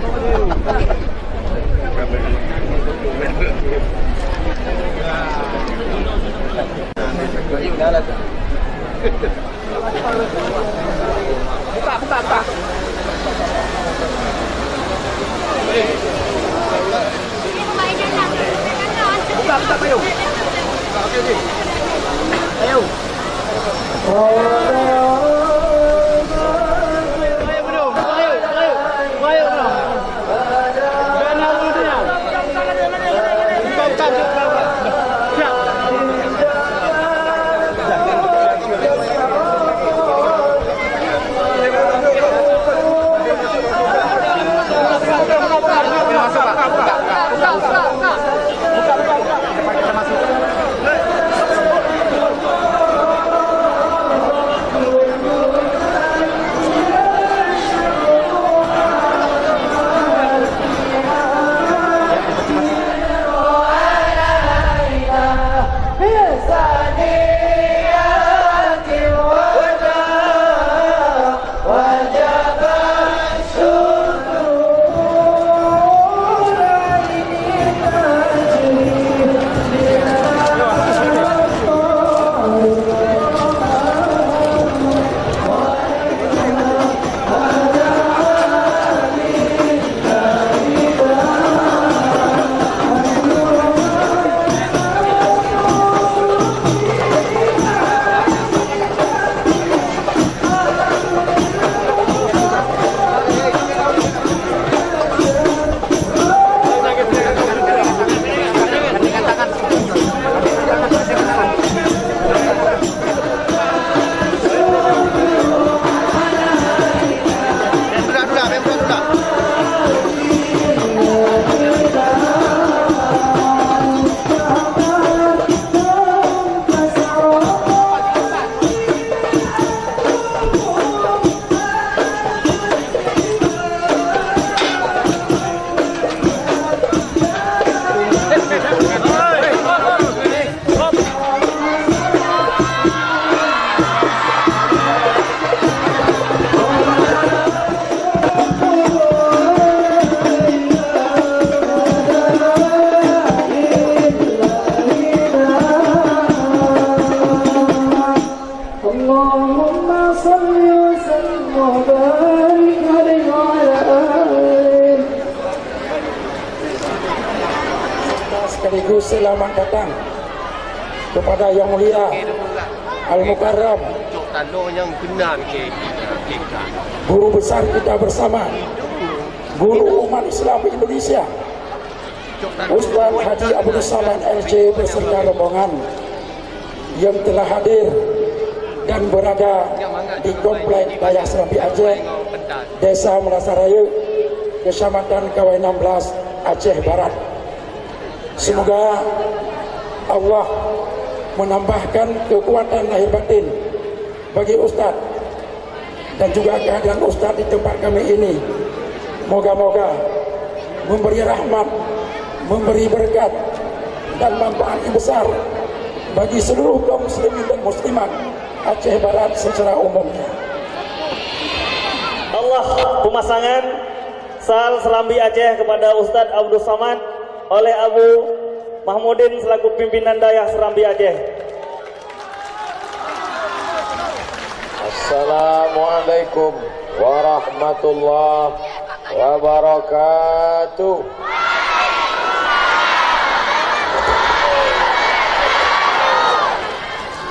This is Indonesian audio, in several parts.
Buka. Buka, ayo. Ayo. Sekaligus selamat datang kepada Yang Mulia Al-Mukarram, guru besar kita bersama, guru umat Islam Indonesia, Ustaz Haji Abdul Samad LC beserta rombongan yang telah hadir dan berada di Komplek Daya Serambi Aceh, Desa Melasaraya, Kecamatan Kawai 16, Aceh Barat. Semoga Allah menambahkan kekuatan lahir batin bagi Ustaz dan juga kehadiran Ustaz di tempat kami ini. Moga-moga memberi rahmat, memberi berkat dan manfaat yang besar bagi seluruh kaum muslimin dan muslimat Aceh Barat secara umumnya. Allah pemasangan Sal Serambi Aceh kepada Ustadz Abdul Samad oleh Abu Mahmudin selaku pimpinan Dayah Serambi Aceh. Assalamualaikum warahmatullahi wabarakatuh.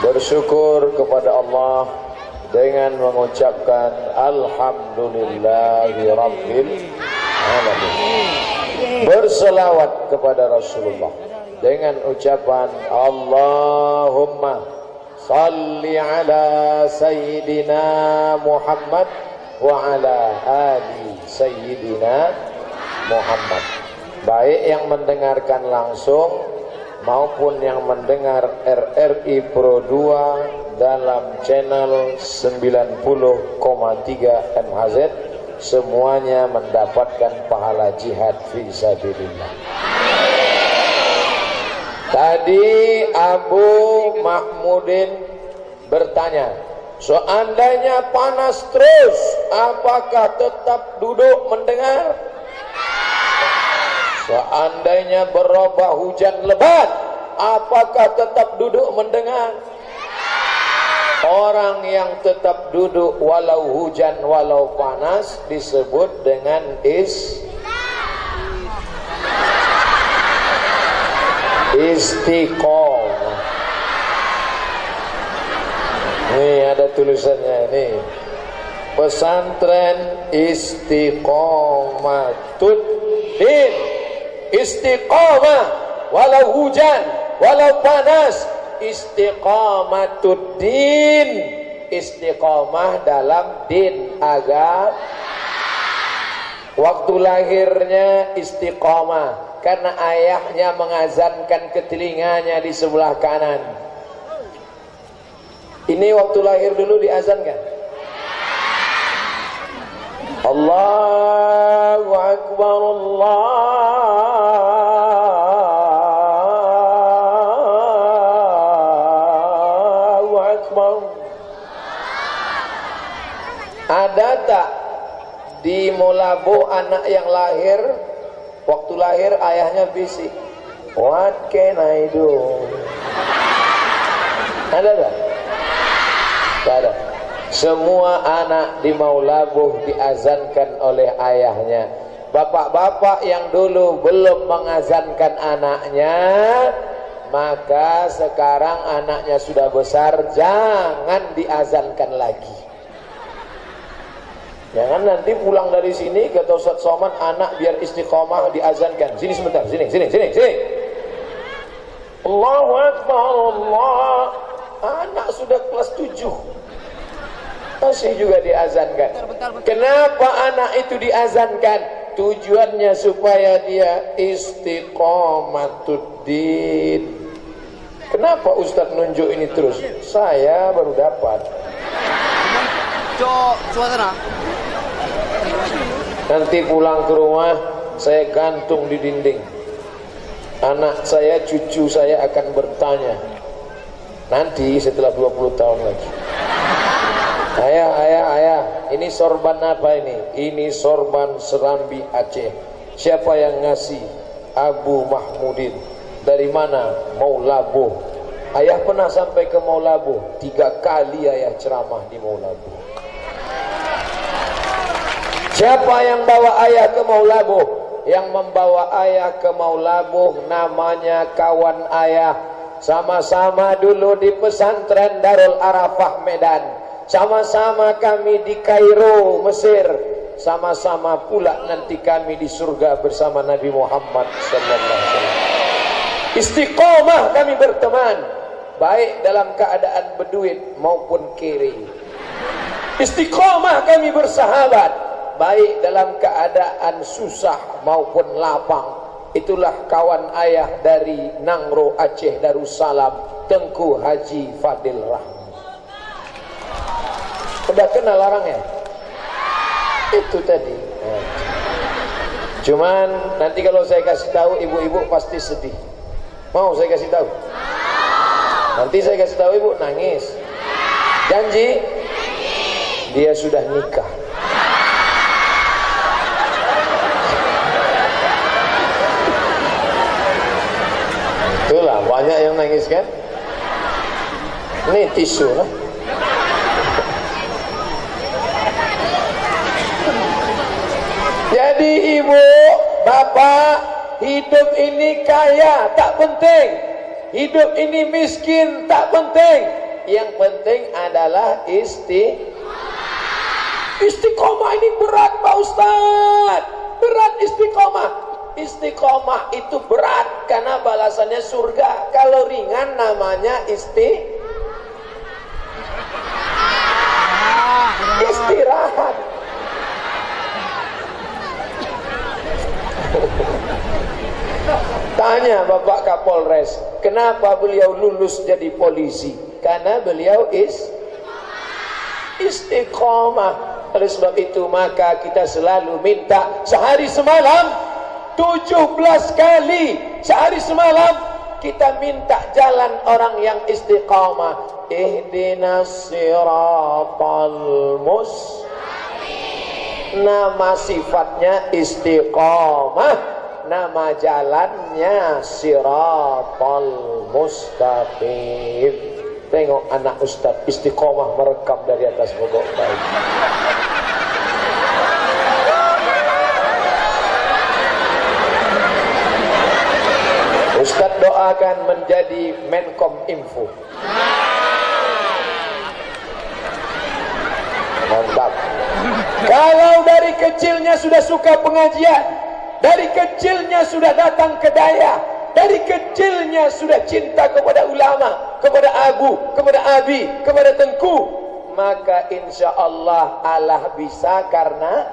Bersyukur kepada Allah dengan mengucapkan Alhamdulillahi Rabbil Alamin. Berselawat kepada Rasulullah dengan ucapan Allahumma salli ala Sayyidina Muhammad wa ala ali Sayyidina Muhammad. Baik yang mendengarkan langsung maupun yang mendengar RRI Pro 2 dalam channel 90,3 MHz, semuanya mendapatkan pahala jihad fi sabilillah. Tadi Abu Mahmudin bertanya, seandainya panas terus, apakah tetap duduk mendengar? Seandainya berubah hujan lebat, apakah tetap duduk mendengar? Orang yang tetap duduk walau hujan walau panas disebut dengan istiqomah. Nih ada tulisannya nih. Pesantren Istiqomatuddin. Istiqomah walau hujan walau panas. Istiqomatuddin, istiqomah dalam din agama. Waktu lahirnya istiqomah karena ayahnya mengazankan ke telinganya di sebelah kanan. Ini waktu lahir dulu diazankan. Allahu Akbar, Allahu Akbar. Ada tak di Molabo anak yang lahir, waktu lahir ayahnya bisik, what can I do? Ada tak? Tak ada. Semua anak di Maulabuh diazankan oleh ayahnya. Bapak-bapak yang dulu belum mengazankan anaknya, maka sekarang anaknya sudah besar, jangan diazankan lagi. Jangan nanti pulang dari sini kata Ustaz Somad, anak biar istiqomah diazankan. Sini sebentar, sini. Allahu Akbar, Allah. Anak sudah kelas 7 masih juga diazankan. Kenapa anak itu diazankan? Tujuannya supaya dia istiqomatuddin. Kenapa Ustadz nunjuk ini terus? Saya baru dapat. Suasana. Nanti pulang ke rumah saya gantung di dinding. Anak saya, cucu saya akan bertanya nanti setelah 20 tahun lagi. Ayah, ini sorban apa ini? Ini sorban Serambi Aceh. Siapa yang ngasih? Abu Mahmudin. Dari mana? Maulabuh. Ayah pernah sampai ke Maulabuh 3 kali ayah ceramah di Maulabuh. Siapa yang bawa ayah ke Maulabuh? Yang membawa ayah ke Maulabuh namanya kawan ayah. Sama-sama dulu di pesantren Darul Arafah Medan. Sama-sama kami di Kairo, Mesir. Sama-sama pula nanti kami di surga bersama Nabi Muhammad SAW. Istiqomah kami berteman, baik dalam keadaan berduit maupun kiri. Istiqomah kami bersahabat, baik dalam keadaan susah maupun lapang. Itulah kawan ayah dari Nangro Aceh Darussalam, Tengku Haji Fadil Rahman. Udah kenal orangnya? Itu tadi. Cuman nanti kalau saya kasih tahu ibu-ibu pasti sedih. Mau saya kasih tahu? Nanti saya kasih tahu ibu nangis. Janji? Dia sudah nikah. Itulah banyak yang nangis kan? Ini tisu lah. Jadi ibu, bapak, hidup ini kaya tak penting, hidup ini miskin tak penting. Yang penting adalah istiqomah. Ini berat Pak Ustaz, berat istiqomah. Istiqomah itu berat karena balasannya surga. Kalau ringan namanya istirahat. Tanya Bapak Kapolres, kenapa beliau lulus jadi polisi? Karena beliau istiqomah. Oleh sebab itu maka kita selalu minta sehari semalam 17 kali sehari semalam kita minta jalan orang yang istiqamah. Ihdinas siratal mustaqim. Nama sifatnya istiqamah. nama jalannya Siratal Mustaqim. Tengok anak Ustaz istiqomah merekam dari atas pokok kayu. Ustaz doakan menjadi Menkom Info. Mantap. Kalau dari kecilnya sudah suka pengajian, dari kecilnya sudah datang ke daya, dari kecilnya sudah cinta kepada ulama, kepada abu, kepada abi, kepada tengku, maka insya Allah Allah bisa karena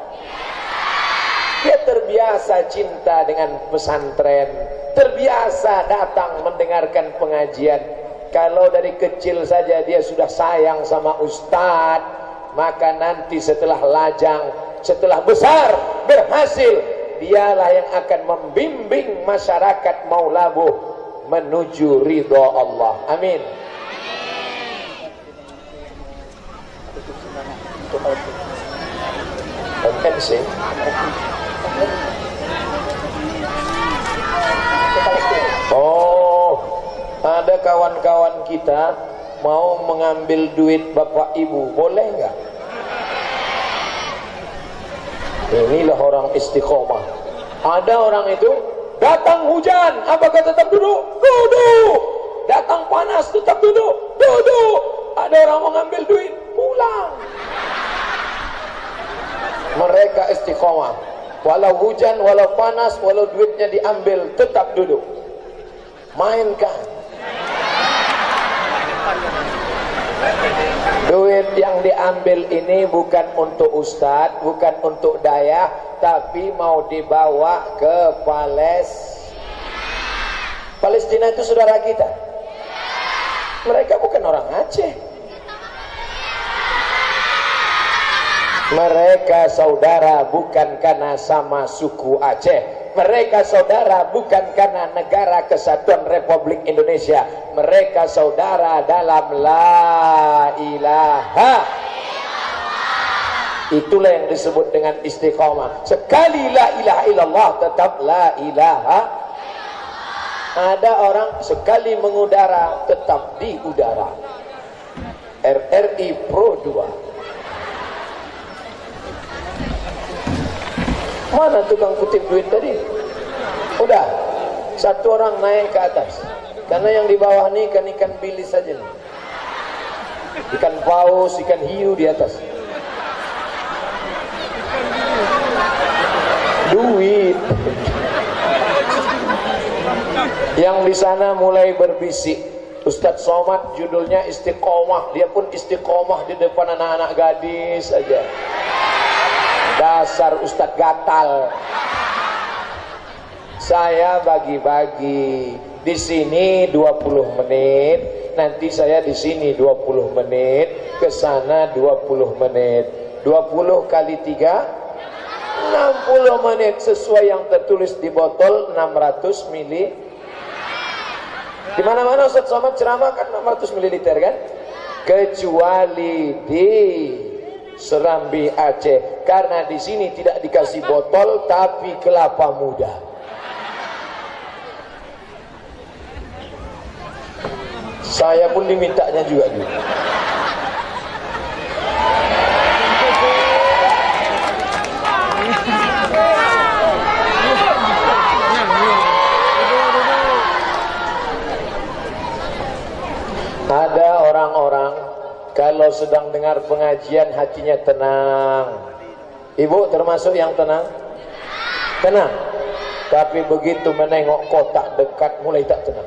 dia terbiasa cinta dengan pesantren, terbiasa datang mendengarkan pengajian. Kalau dari kecil saja dia sudah sayang sama ustadz, maka nanti setelah lajang, setelah besar, berhasil, dialah yang akan membimbing masyarakat Maulabuh menuju ridha Allah. Amin. MNC. Oh, ada kawan-kawan kita mau mengambil duit bapak ibu, boleh nggak? Inilah orang istiqomah. Ada orang itu datang hujan, apakah tetap duduk? Duduk. Datang panas, tetap duduk? Duduk. Ada orang mau ngambil duit, pulang. Mereka istiqomah. Walau hujan, walau panas, walau duitnya diambil, tetap duduk. Mainkan. Duit yang diambil ini bukan untuk ustadz, bukan untuk daya, tapi mau dibawa ke Palestina itu saudara kita. Mereka bukan orang Aceh. Mereka saudara bukan karena sama suku Aceh. Mereka saudara bukan karena negara kesatuan Republik Indonesia. Mereka saudara dalam la ilaha. Itulah yang disebut dengan istiqomah. Sekali la ilaha illallah tetap la ilaha. Ada orang sekali mengudara tetap di udara. RRI Pro 2. Mana tukang kutip duit tadi? Udah, satu orang naik ke atas. Karena yang di bawah ini ikan-ikan bilis saja nih. Ikan paus, ikan hiu di atas. Duit. Yang di sana mulai berbisik. Ustadz Somad judulnya istiqomah. Dia pun istiqomah di depan anak-anak gadis saja. Dasar Ustadz gatal. Saya bagi-bagi. Di sini 20 menit, nanti saya di sini 20 menit, ke sana 20 menit. 20 kali 3 60 menit sesuai yang tertulis di botol 600 ml. Di mana-mana Ustadz Somad ceramah kan 600 ml kan? Kecuali di Serambi Aceh, karena di sini tidak dikasih botol tapi kelapa muda. Saya pun dimintanya juga dulu. Ada orang-orang kalau sedang dengar pengajian hatinya tenang. Ibu termasuk yang tenang? Tenang. Tapi begitu menengok kotak dekat mulai tak tenang.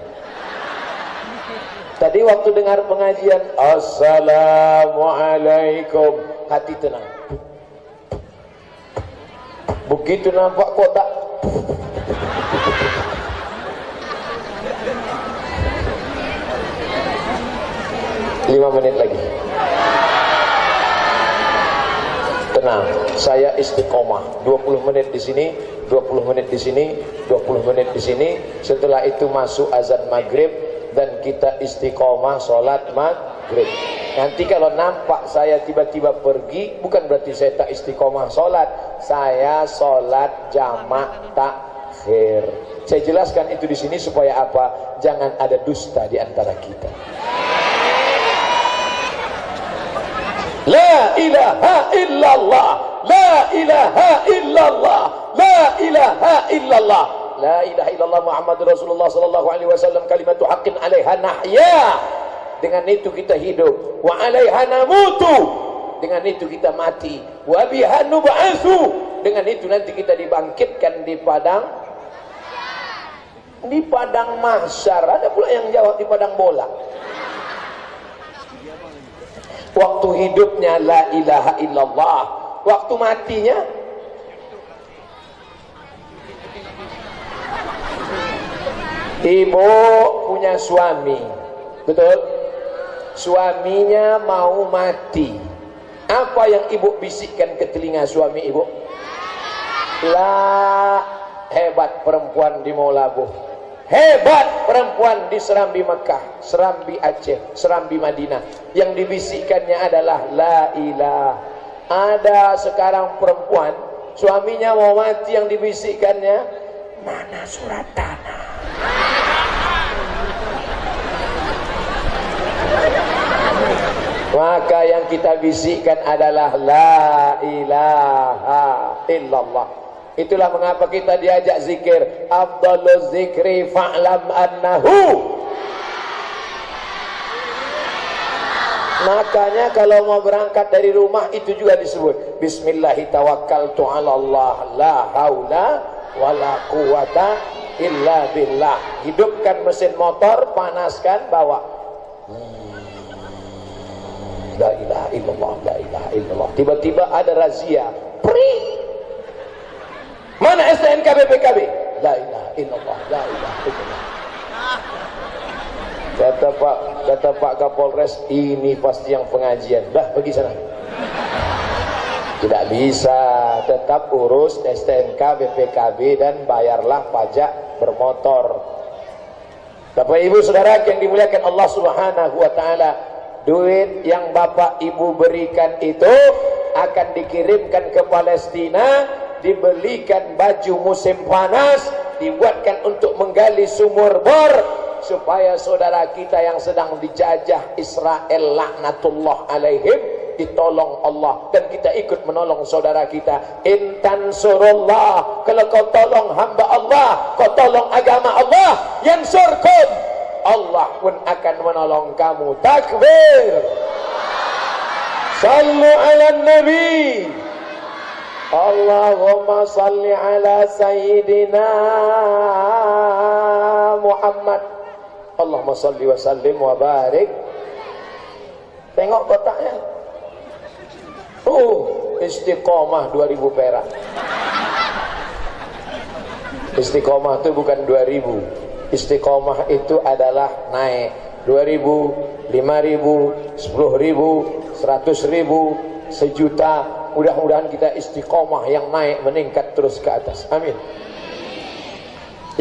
Tadi waktu dengar pengajian, Assalamualaikum, hati tenang. Begitu nampak kotak, 5 menit lagi. Tenang, saya istiqomah. 20 menit di sini, 20 menit di sini, 20 menit di sini. Setelah itu masuk azan maghrib dan kita istiqomah sholat maghrib. Nanti kalau nampak saya tiba-tiba pergi, bukan berarti saya tak istiqomah sholat. Saya sholat jamak tak akhir. Saya jelaskan itu di sini supaya apa? Jangan ada dusta di antara kita. La ilaha illallah, la ilaha illallah, la ilaha illallah, la ilaha illallah Muhammadur Rasulullah sallallahu alaihi wasallam, kalimatu haqqin 'alaiha nahya. Dengan itu kita hidup. Wa 'alaiha namutu. Dengan itu kita mati. Wa biha nub'atsu. Dengan itu nanti kita dibangkitkan di padang mahsyar. Ada pula yang jawab di padang bola. Waktu hidupnya la ilaha illallah, waktu matinya ibu punya suami, betul? Suaminya mau mati. Apa yang ibu bisikkan ke telinga suami ibu? La, hebat perempuan di Maulabu, hebat perempuan di Serambi Mekah, Serambi Aceh, Serambi Madinah. Yang dibisikkannya adalah la ilah. Ada sekarang perempuan suaminya mau mati, yang dibisikkannya mana surat tanah. Maka yang kita bisikkan adalah la ilaha illallah. Itulah mengapa kita diajak zikir. Afdaluz zikri fa'lam annahu. Makanya kalau mau berangkat dari rumah itu juga disebut bismillahi tawakkaltu 'ala Allah la haula wala quwata illa billah. Hidupkan mesin motor, panaskan, bawa. La ilaha illallah, la ilaha illallah. Tiba-tiba ada razia. Pri. Mana STNK BPKB? La ilaha illallah, la ilaha illallah. Kata Pak Kapolres, ini pasti yang pengajian. Dah, pergi sana. Tidak bisa, tetap urus STNK, BPKB dan bayarlah pajak bermotor. Bapak Ibu Saudara yang dimuliakan Allah Subhanahu wa taala, duit yang Bapak Ibu berikan itu akan dikirimkan ke Palestina, dibelikan baju musim panas, dibuatkan untuk menggali sumur bor, supaya saudara kita yang sedang dijajah Israel laknatullah alaihim ditolong Allah, dan kita ikut menolong saudara kita. Intan surullah, kalau kau tolong hamba Allah, kau tolong agama Allah, yansurkum, Allah pun akan menolong kamu. Takbir. Sallu ala nabi. Allahumma salli ala sayyidina Muhammad. Allahumma salli wa sallim wa barik. Tengok kotaknya. Istiqomah 2000 perak. Istiqomah itu bukan 2000. Istiqomah itu adalah naik 2000, 5000, 10.000, 100.000, sejuta. Mudah-mudahan kita istiqomah yang naik, meningkat terus ke atas. Amin.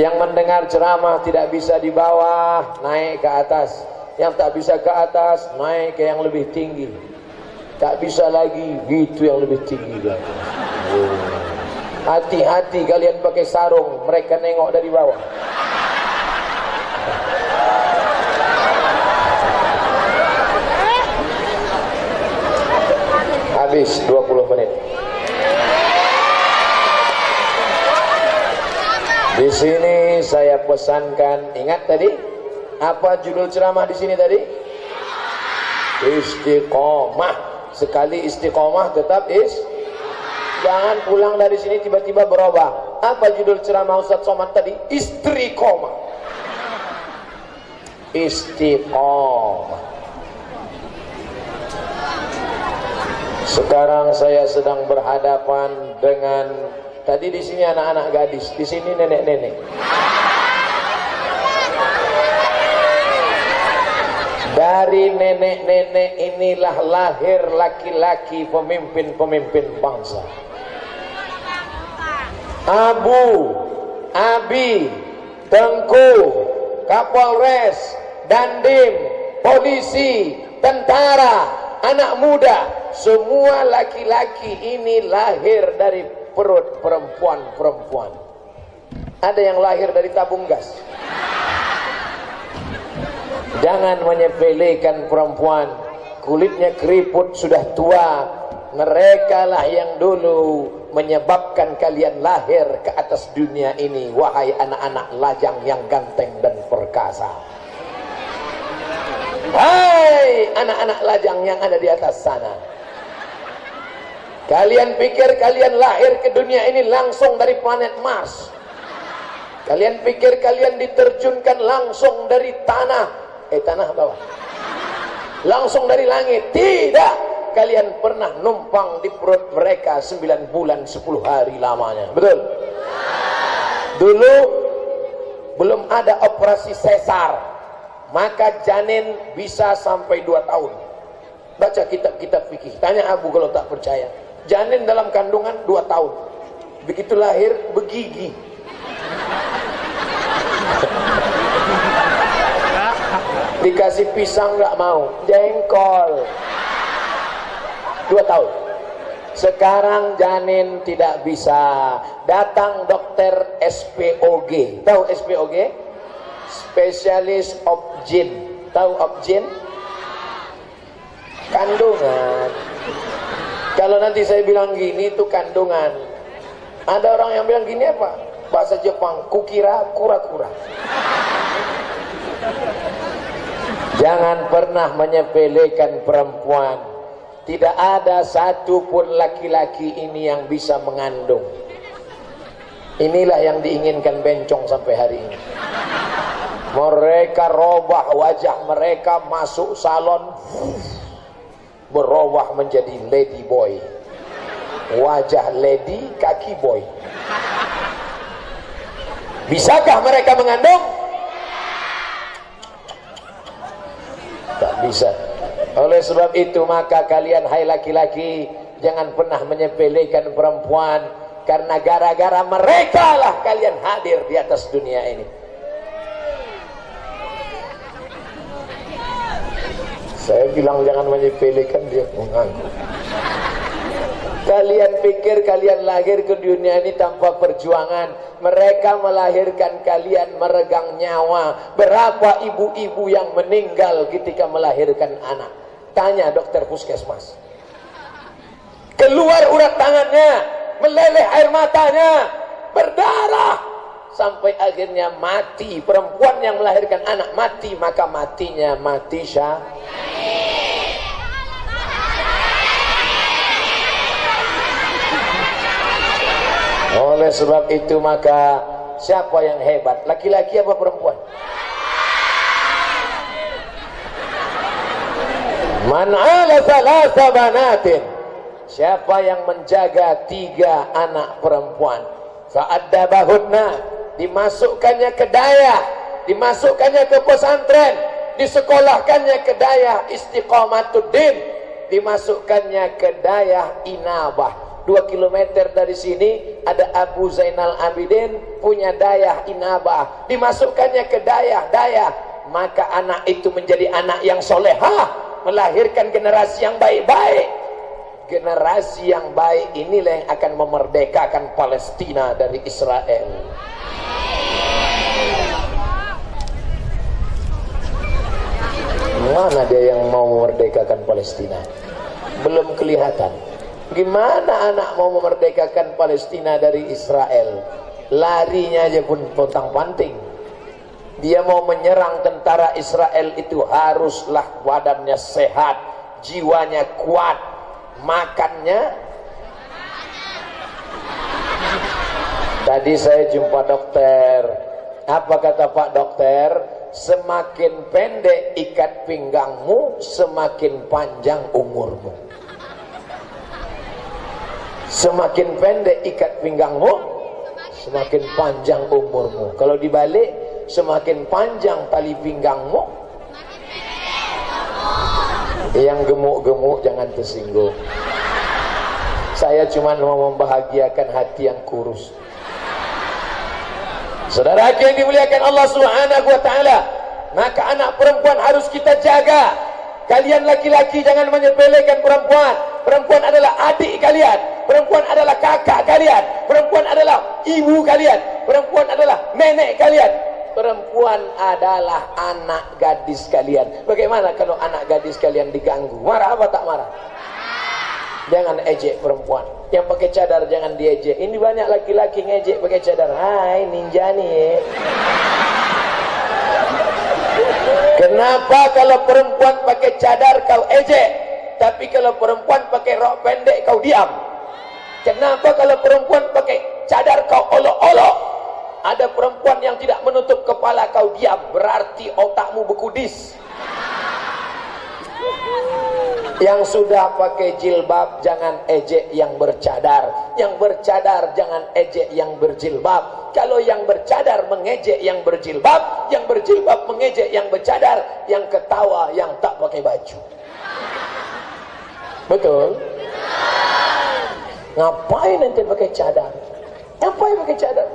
Yang mendengar ceramah tidak bisa di bawah, naik ke atas. Yang tak bisa ke atas, naik ke yang lebih tinggi. Tak bisa lagi, gitu yang lebih tinggi lagi. Hati-hati kalian pakai sarung, mereka nengok dari bawah. Habis 20 menit. Di sini saya pesankan, ingat tadi apa judul ceramah di sini tadi? Istiqomah. Sekali istiqomah tetap jangan pulang dari sini tiba-tiba berubah. Apa judul ceramah Ustaz Somad tadi? Istiqomah. Istiqomah. Sekarang saya sedang berhadapan dengan, tadi di sini anak-anak gadis, di sini nenek-nenek. Dari nenek-nenek inilah lahir laki-laki pemimpin-pemimpin bangsa. Abu, Abi, Tengku, Kapolres, Dandim, polisi, tentara, anak muda, semua laki-laki ini lahir dari perut perempuan-perempuan. Ada yang lahir dari tabung gas. Jangan menyepelekan perempuan. Kulitnya keriput, sudah tua. Mereka lah yang dulu menyebabkan kalian lahir ke atas dunia ini. Wahai anak-anak lajang yang ganteng dan perkasa. Hai anak-anak lajang yang ada di atas sana. Kalian pikir kalian lahir ke dunia ini langsung dari planet Mars? Kalian pikir kalian diterjunkan langsung dari tanah bawah? Langsung dari langit? Tidak. Kalian pernah numpang di perut mereka 9 bulan 10 hari lamanya. Betul? Dulu belum ada operasi sesar, maka janin bisa sampai 2 tahun. Baca kitab-kitab fikih. Tanya Abu kalau tak percaya. Janin dalam kandungan 2 tahun. Begitu lahir begigi. Dikasih pisang nggak mau, jengkol. 2 tahun. Sekarang janin tidak bisa. Datang dokter SPOG. Tahu SPOG? Spesialis Obgyn. Tahu Obgyn? Kandungan. Kalau nanti saya bilang gini itu kandungan. Ada orang yang bilang gini apa? Bahasa Jepang, kukira kura-kura. Jangan pernah menyepelekan perempuan. Tidak ada satupun laki-laki ini yang bisa mengandung. Inilah yang diinginkan bencong sampai hari ini. Mereka robah wajah mereka, masuk salon, berubah menjadi lady boy. Wajah lady, kaki boy. Bisakah mereka mengandung? Tak bisa. Oleh sebab itu maka kalian hai laki-laki jangan pernah menyepelekan perempuan, karena gara-gara mereka lah kalian hadir di atas dunia ini. Saya bilang jangan menyepelekan, dia mengangguk. Kalian pikir kalian lahir ke dunia ini tanpa perjuangan. Mereka melahirkan kalian meregang nyawa. Berapa ibu-ibu yang meninggal ketika melahirkan anak? Tanya dokter puskesmas. Keluar urat tangannya, meleleh air matanya, berdarah, sampai akhirnya mati. Perempuan yang melahirkan anak mati, maka matinya mati syahid. Oleh sebab itu maka siapa yang hebat? Laki-laki apa perempuan? Man ala thalatha banatin. Siapa yang menjaga 3 anak perempuan, fa'addabahunna, dimasukkannya ke dayah, dimasukkannya ke pesantren, disekolahkannya ke dayah istiqamatuddin, dimasukkannya ke dayah inabah. 2 kilometer dari sini ada Abu Zainal Abidin punya dayah inabah, dimasukkannya ke dayah, maka anak itu menjadi anak yang solehah, melahirkan generasi yang baik-baik. Generasi yang baik inilah yang akan memerdekakan Palestina dari Israel. Mana dia yang mau memerdekakan Palestina? Belum kelihatan. Gimana anak mau memerdekakan Palestina dari Israel? Larinya aja pun pontang-panting. Dia mau menyerang tentara Israel itu haruslah badannya sehat, jiwanya kuat, makannya. Tadi saya jumpa dokter. Apa kata Pak Dokter? Semakin pendek ikat pinggangmu, semakin panjang umurmu. Semakin pendek ikat pinggangmu, semakin panjang umurmu. Kalau dibalik, semakin panjang tali pinggangmu, yang gemuk-gemuk jangan tersinggung. Saya cuma mau membahagiakan hati yang kurus. Saudara yang dimuliakan Allah Subhanahu wa taala, maka anak perempuan harus kita jaga. Kalian laki-laki jangan menyepelekan perempuan. Perempuan adalah adik kalian, perempuan adalah kakak kalian. perempuan adalah ibu kalian, perempuan adalah nenek kalian, perempuan adalah anak gadis kalian. Bagaimana kalau anak gadis kalian diganggu? Marah apa tak marah? Jangan ejek perempuan. Yang pakai cadar jangan diejek. Ini banyak laki-laki ngejek pakai cadar. Hai ninja nih. Kenapa kalau perempuan pakai cadar kau ejek, tapi kalau perempuan pakai rok pendek kau diam? Kenapa kalau perempuan pakai cadar kau olok-olok? Ada perempuan yang tidak menutup kepala kau diam, berarti otakmu bekudis. Yang sudah pakai jilbab jangan ejek yang bercadar, yang bercadar jangan ejek yang berjilbab. Kalau yang bercadar mengejek yang berjilbab, yang berjilbab mengejek yang bercadar, yang ketawa yang tak pakai baju. Betul? Ngapain nanti pakai cadar? Ngapain pakai cadar?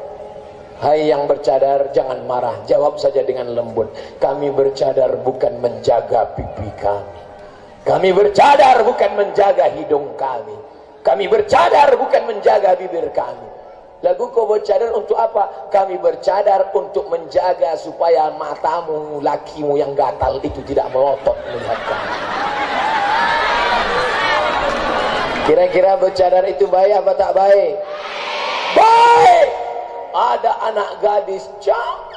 Hai yang bercadar, jangan marah, jawab saja dengan lembut. Kami bercadar bukan menjaga pipi kami. Kami bercadar bukan menjaga hidung kami. Kami bercadar bukan menjaga bibir kami. Lagu kau bercadar untuk apa? Kami bercadar untuk menjaga supaya matamu, lakimu yang gatal itu tidak melotot melihat kami. Kira-kira bercadar itu baik apa tak baik? Baik! Ada anak gadis cantik.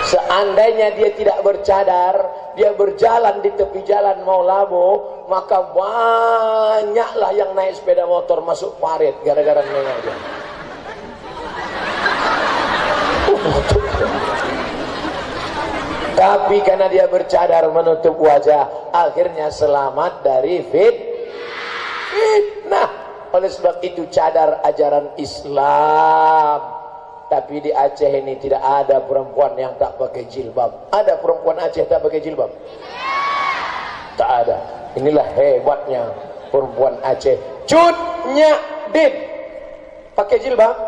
Seandainya dia tidak bercadar, dia berjalan di tepi jalan mau labo, maka banyaklah yang naik sepeda motor masuk parit gara-gara nengok dia. Tapi karena dia bercadar menutup wajah, akhirnya selamat dari fitnah. Oleh sebab itu cadar ajaran Islam. Tapi di Aceh ini tidak ada perempuan yang tak pakai jilbab. Ada perempuan Aceh tak pakai jilbab? Tak ada. Inilah hebatnya perempuan Aceh. Cut Nyak Din pakai jilbab?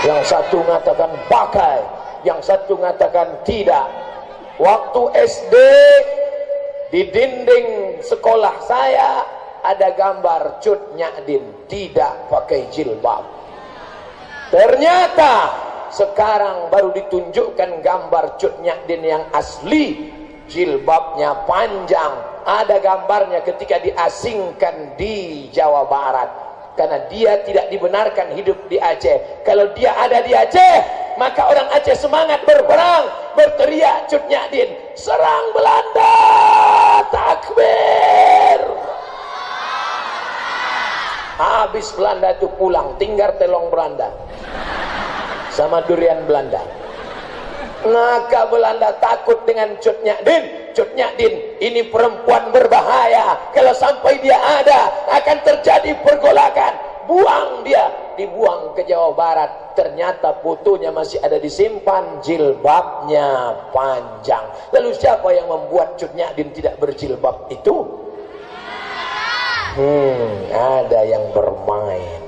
Yang satu mengatakan pakai, yang satu mengatakan tidak. Waktu SD di dinding sekolah saya ada gambar Cut Nyak Din tidak pakai jilbab. Ternyata sekarang baru ditunjukkan gambar Cut Nyak Din yang asli, jilbabnya panjang. Ada gambarnya ketika diasingkan di Jawa Barat, karena dia tidak dibenarkan hidup di Aceh. Kalau dia ada di Aceh, maka orang Aceh semangat berperang, berteriak Cut Nyak Din, serang Belanda, takbir. Habis Belanda itu pulang, tinggal telong Belanda sama durian Belanda. Maka Belanda takut dengan Cut Nyak Din. Cut Nyak Din ini perempuan berbahaya, kalau sampai dia ada akan terjadi pergolakan. Buang dia, dibuang ke Jawa Barat. Ternyata fotonya masih ada disimpan, jilbabnya panjang. Lalu siapa yang membuat Cut Nyak Din tidak berjilbab itu? Ada yang bermain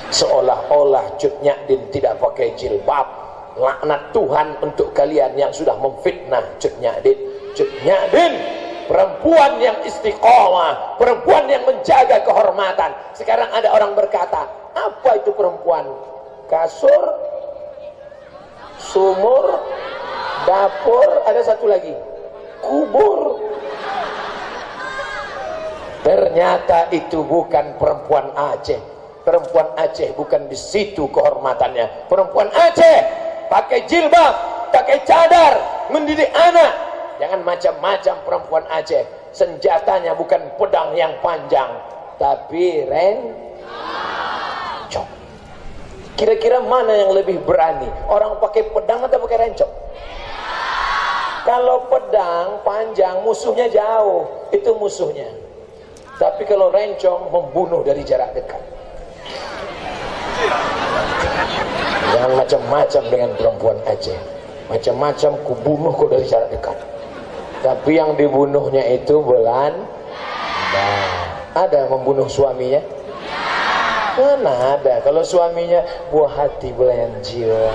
seolah-olah Cut Nyak Din tidak pakai jilbab. Laknat Tuhan untuk kalian yang sudah memfitnah Cut Nyak Din. Cut Nyak Din perempuan yang istiqomah, perempuan yang menjaga kehormatan. Sekarang ada orang berkata, apa itu perempuan? Kasur, sumur, dapur, ada satu lagi, kubur. Ternyata itu bukan perempuan Aceh. Perempuan Aceh bukan di situ kehormatannya. Perempuan Aceh pakai jilbab, pakai cadar, mendidik anak. Jangan macam-macam perempuan Aceh. Senjatanya bukan pedang yang panjang, tapi rencong. Kira-kira mana yang lebih berani? Orang pakai pedang atau pakai rencong? Kalau pedang panjang, musuhnya jauh, itu musuhnya. Tapi kalau rencong, membunuh dari jarak dekat. Jangan macam-macam dengan perempuan Aceh. Macam-macam kubunuh kau dari jarak dekat. Tapi yang dibunuhnya itu Belanda. Ada membunuh suaminya? Mana ada. Kalau suaminya buah hati belenjil.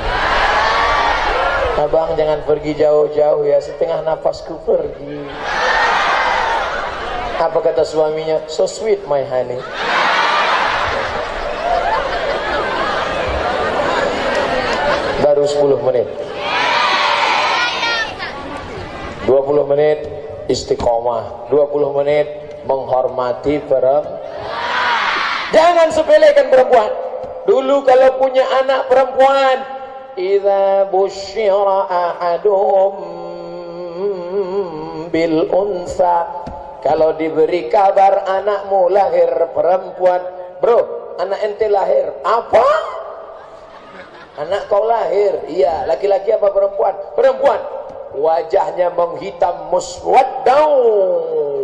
Abang jangan pergi jauh-jauh ya, setengah nafasku pergi. Apa kata suaminya? So sweet my honey. Baru 10 menit. 20 menit istiqomah, 20 menit menghormati perempuan. Jangan sepelekan perempuan. Dulu kalau punya anak perempuan, idza busyira ahadum bil unsa, kalau diberi kabar anakmu lahir perempuan, bro, anak ente lahir. Apa? Anak kau lahir. Iya, laki-laki apa perempuan? Perempuan. Wajahnya menghitam muswaddau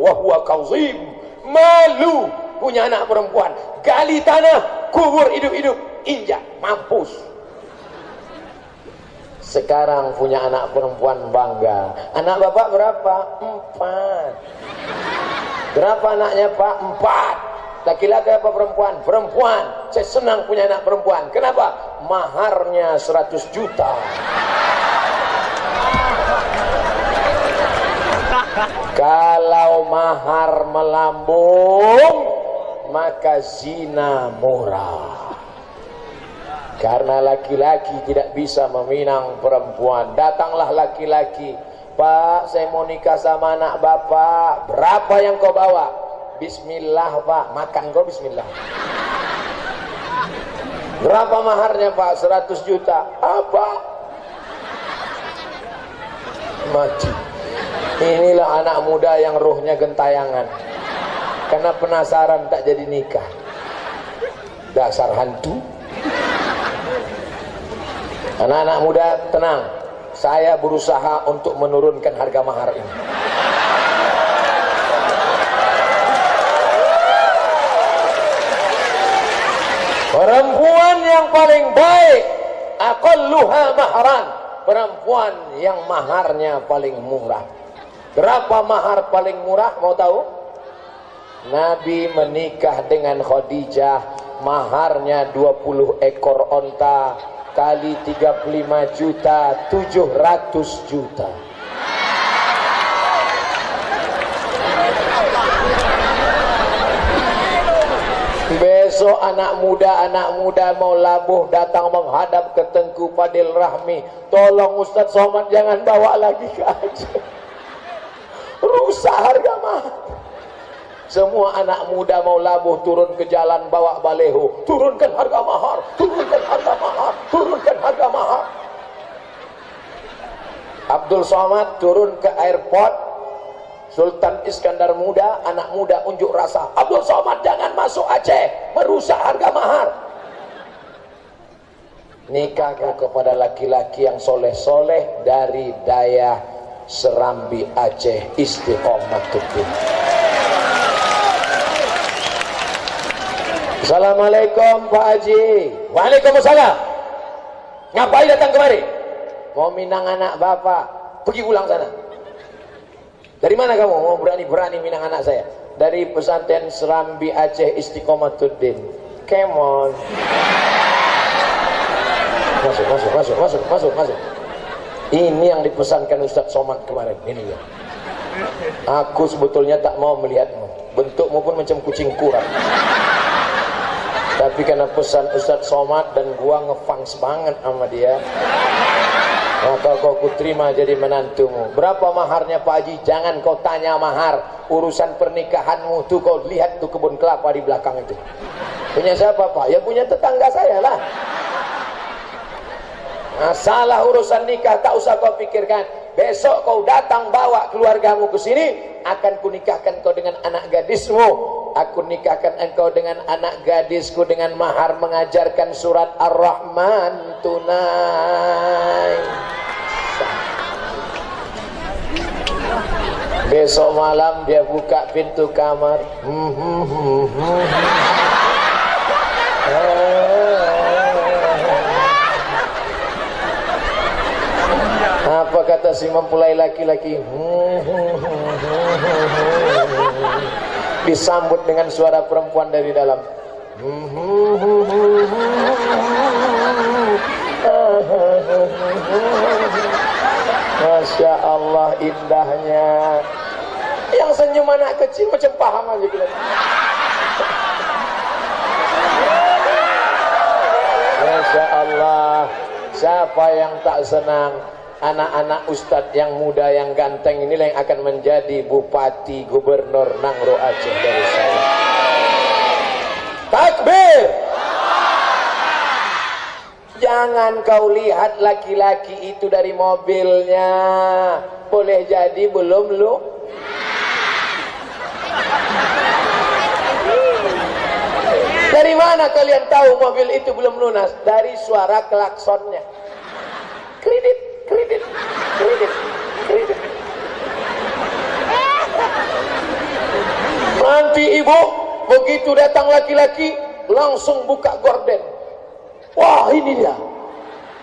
wa huwa kazim. Malu punya anak perempuan. Gali tanah, kubur hidup-hidup, injak, mampus. Sekarang punya anak perempuan bangga. Anak bapak berapa? 4. Berapa anaknya pak? 4. Laki-laki apa perempuan? Perempuan. Saya senang punya anak perempuan. Kenapa? Maharnya 100 juta. Kalau mahar melambung, maka zina murah. Karena laki-laki tidak bisa meminang perempuan. Datanglah laki-laki, Pak, saya mau nikah sama anak bapak. Berapa yang kau bawa? Bismillah pak. Makan kau bismillah. Berapa maharnya pak? 100 juta. Apa? Mati. Inilah anak muda yang rohnya gentayangan. Karena penasaran tak jadi nikah. Dasar hantu. Anak-anak muda tenang. Saya berusaha untuk menurunkan harga mahar ini. Perempuan yang paling baik, aqalluha mahran, perempuan yang maharnya paling murah. Berapa mahar paling murah? Mau tahu? Nabi menikah dengan Khadijah, maharnya 20 ekor onta kali 35 juta, 700 juta. Besok anak muda mau labuh datang menghadap ke Tengku Fadil Rahmi. Tolong Ustaz Somad jangan bawa lagi ke Aceh. Rusak harga mahar. Semua anak muda mau labuh turun ke jalan bawa baleho. Turunkan harga mahar, turunkan harga mahar, turunkan harga mahar. Abdul Somad turun ke airport. Sultan Iskandar muda, anak muda unjuk rasa. Abdul Somad jangan masuk Aceh, merusak harga mahar. Nikahkan kepada laki-laki yang soleh-soleh dari Dayah Serambi Aceh, Istiqomatuddin. Assalamualaikum Pak Haji. Waalaikumsalam. Ngapain datang kemari? Mau minang anak bapak. Pergi pulang sana. Dari mana kamu? Mau berani-berani minang anak saya? Dari pesantren Serambi Aceh, Istiqomatuddin. Come on. Masuk. Ini yang dipesankan Ustadz Somad kemarin. Ini ya. Aku sebetulnya tak mau melihatmu. Bentukmu pun macam kucing kurang. Tapi karena pesan Ustadz Somad dan gua ngefans banget sama dia, maka kau kuterima jadi menantumu. Berapa maharnya Pak Haji? Jangan kau tanya mahar. Urusan pernikahanmu tuh kau lihat tuh kebun kelapa di belakang itu. Punya siapa Pak? Ya punya tetangga saya lah. Masalah urusan nikah tak usah kau pikirkan. Besok kau datang bawa keluargamu ke sini, akan kunikahkan kau dengan anak gadismu. Aku nikahkan engkau dengan anak gadisku dengan mahar mengajarkan surat Ar-Rahman tunai. Besok malam dia buka pintu kamar. Apa kata si mempelai laki-laki? Disambut dengan suara perempuan dari dalam. Masya Allah indahnya. Yang senyum anak kecil macam paham aja gitu. Masya Allah, siapa yang tak senang anak-anak ustadz yang muda yang ganteng inilah yang akan menjadi bupati gubernur Nangro Aceh dari saya. Takbir. Jangan kau lihat laki-laki itu dari mobilnya, boleh jadi belum lu. Dari mana kalian tahu mobil itu belum lunas? Dari suara klaksonnya. Kredit, kredit, kredit, kredit. Nanti ibu begitu datang laki-laki langsung buka gorden. Wah, ini dia.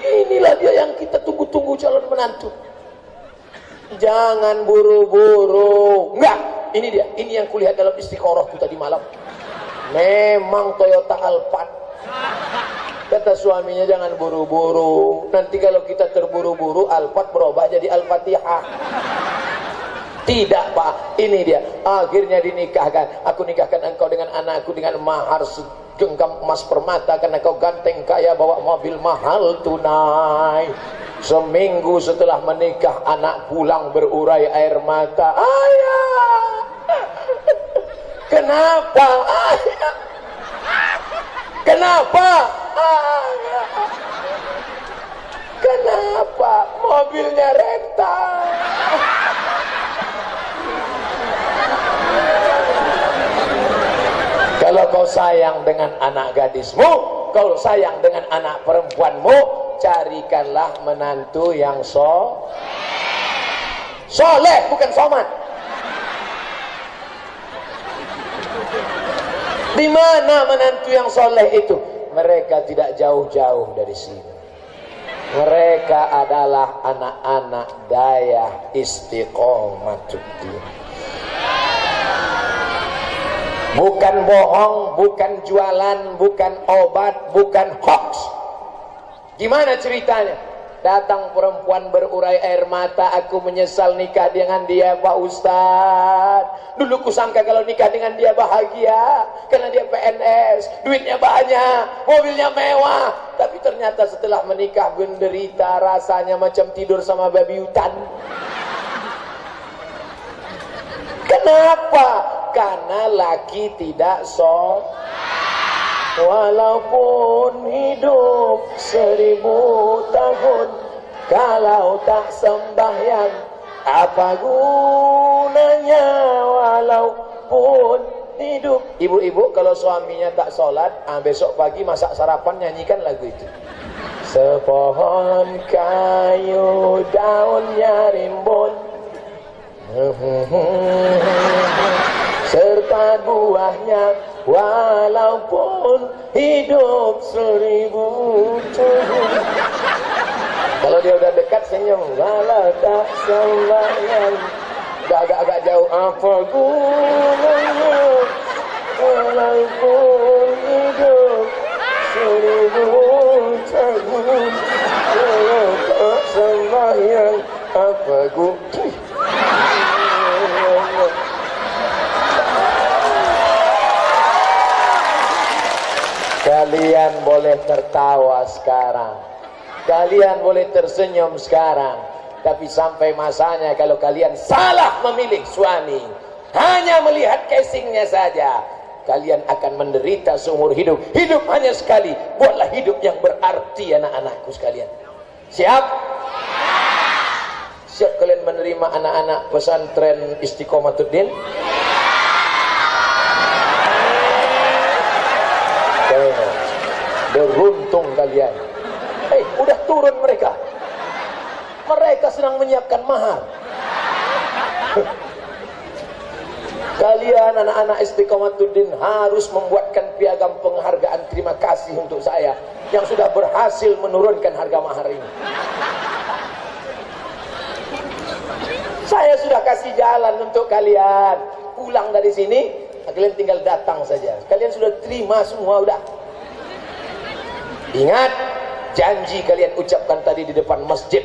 Inilah dia yang kita tunggu-tunggu, calon menantu. Jangan buru-buru. Enggak, ini dia. Ini yang kulihat dalam istiqorohku tadi malam. Memang Toyota Alphard. Kata suaminya jangan buru-buru. Nanti kalau kita terburu-buru Alphard berubah jadi Al-Fatihah. Tidak pak, ini dia. Akhirnya dinikahkan. Aku nikahkan engkau dengan anakku dengan mahar segenggam emas permata karena kau ganteng kaya bawa mobil mahal tunai. Seminggu setelah menikah anak pulang berurai air mata. Ayah, kenapa? Ayah, kenapa? Ayah, kenapa? Mobilnya rental. Kalau kau sayang dengan anak gadismu, kau sayang dengan anak perempuanmu, carikanlah menantu yang soleh, bukan somat. Di mana menantu yang soleh itu? Mereka tidak jauh-jauh dari sini. Mereka adalah anak-anak dayah istiqomatuddin. Bukan bohong, bukan jualan, bukan obat, bukan hoax. Gimana ceritanya? Datang perempuan berurai air mata, aku menyesal nikah dengan dia Pak Ustadz. Dulu kusangka kalau nikah dengan dia bahagia, karena dia PNS, duitnya banyak, mobilnya mewah. Tapi ternyata setelah menikah menderita, rasanya macam tidur sama babi hutan. Kenapa? Karena laki tidak soleh. Walaupun hidup 1000 tahun, kalau tak sembahyang, apa gunanya? Walaupun hidup. Ibu-ibu kalau suaminya tak sholat, besok pagi masak sarapan nyanyikan lagu itu. Sepohon kayu daunnya rimbun, serta buahnya, walaupun hidup 1000 tahun. Kalau dia udah dekat senyum, walau tak sembahyang, agak-agak jauh, apa gunanya? Walaupun hidup 1000 tahun, walau tak sembahyang, apa gunanya? Kalian boleh tertawa sekarang, kalian boleh tersenyum sekarang, tapi sampai masanya kalau kalian salah memilih suami, hanya melihat casingnya saja, kalian akan menderita seumur hidup. Hidup hanya sekali, buatlah hidup yang berarti anak-anakku sekalian. Siap? Siap kalian menerima anak-anak pesantren Istiqomatuddin? Beruntung kalian. Udah turun mereka. Mereka sedang menyiapkan mahar. Kalian anak-anak Istiqomatuddin harus membuatkan piagam penghargaan terima kasih untuk saya yang sudah berhasil menurunkan harga mahar ini. Saya sudah kasih jalan untuk kalian. Pulang dari sini, kalian tinggal datang saja. Kalian sudah terima semua, udah. Ingat, janji kalian ucapkan tadi di depan masjid.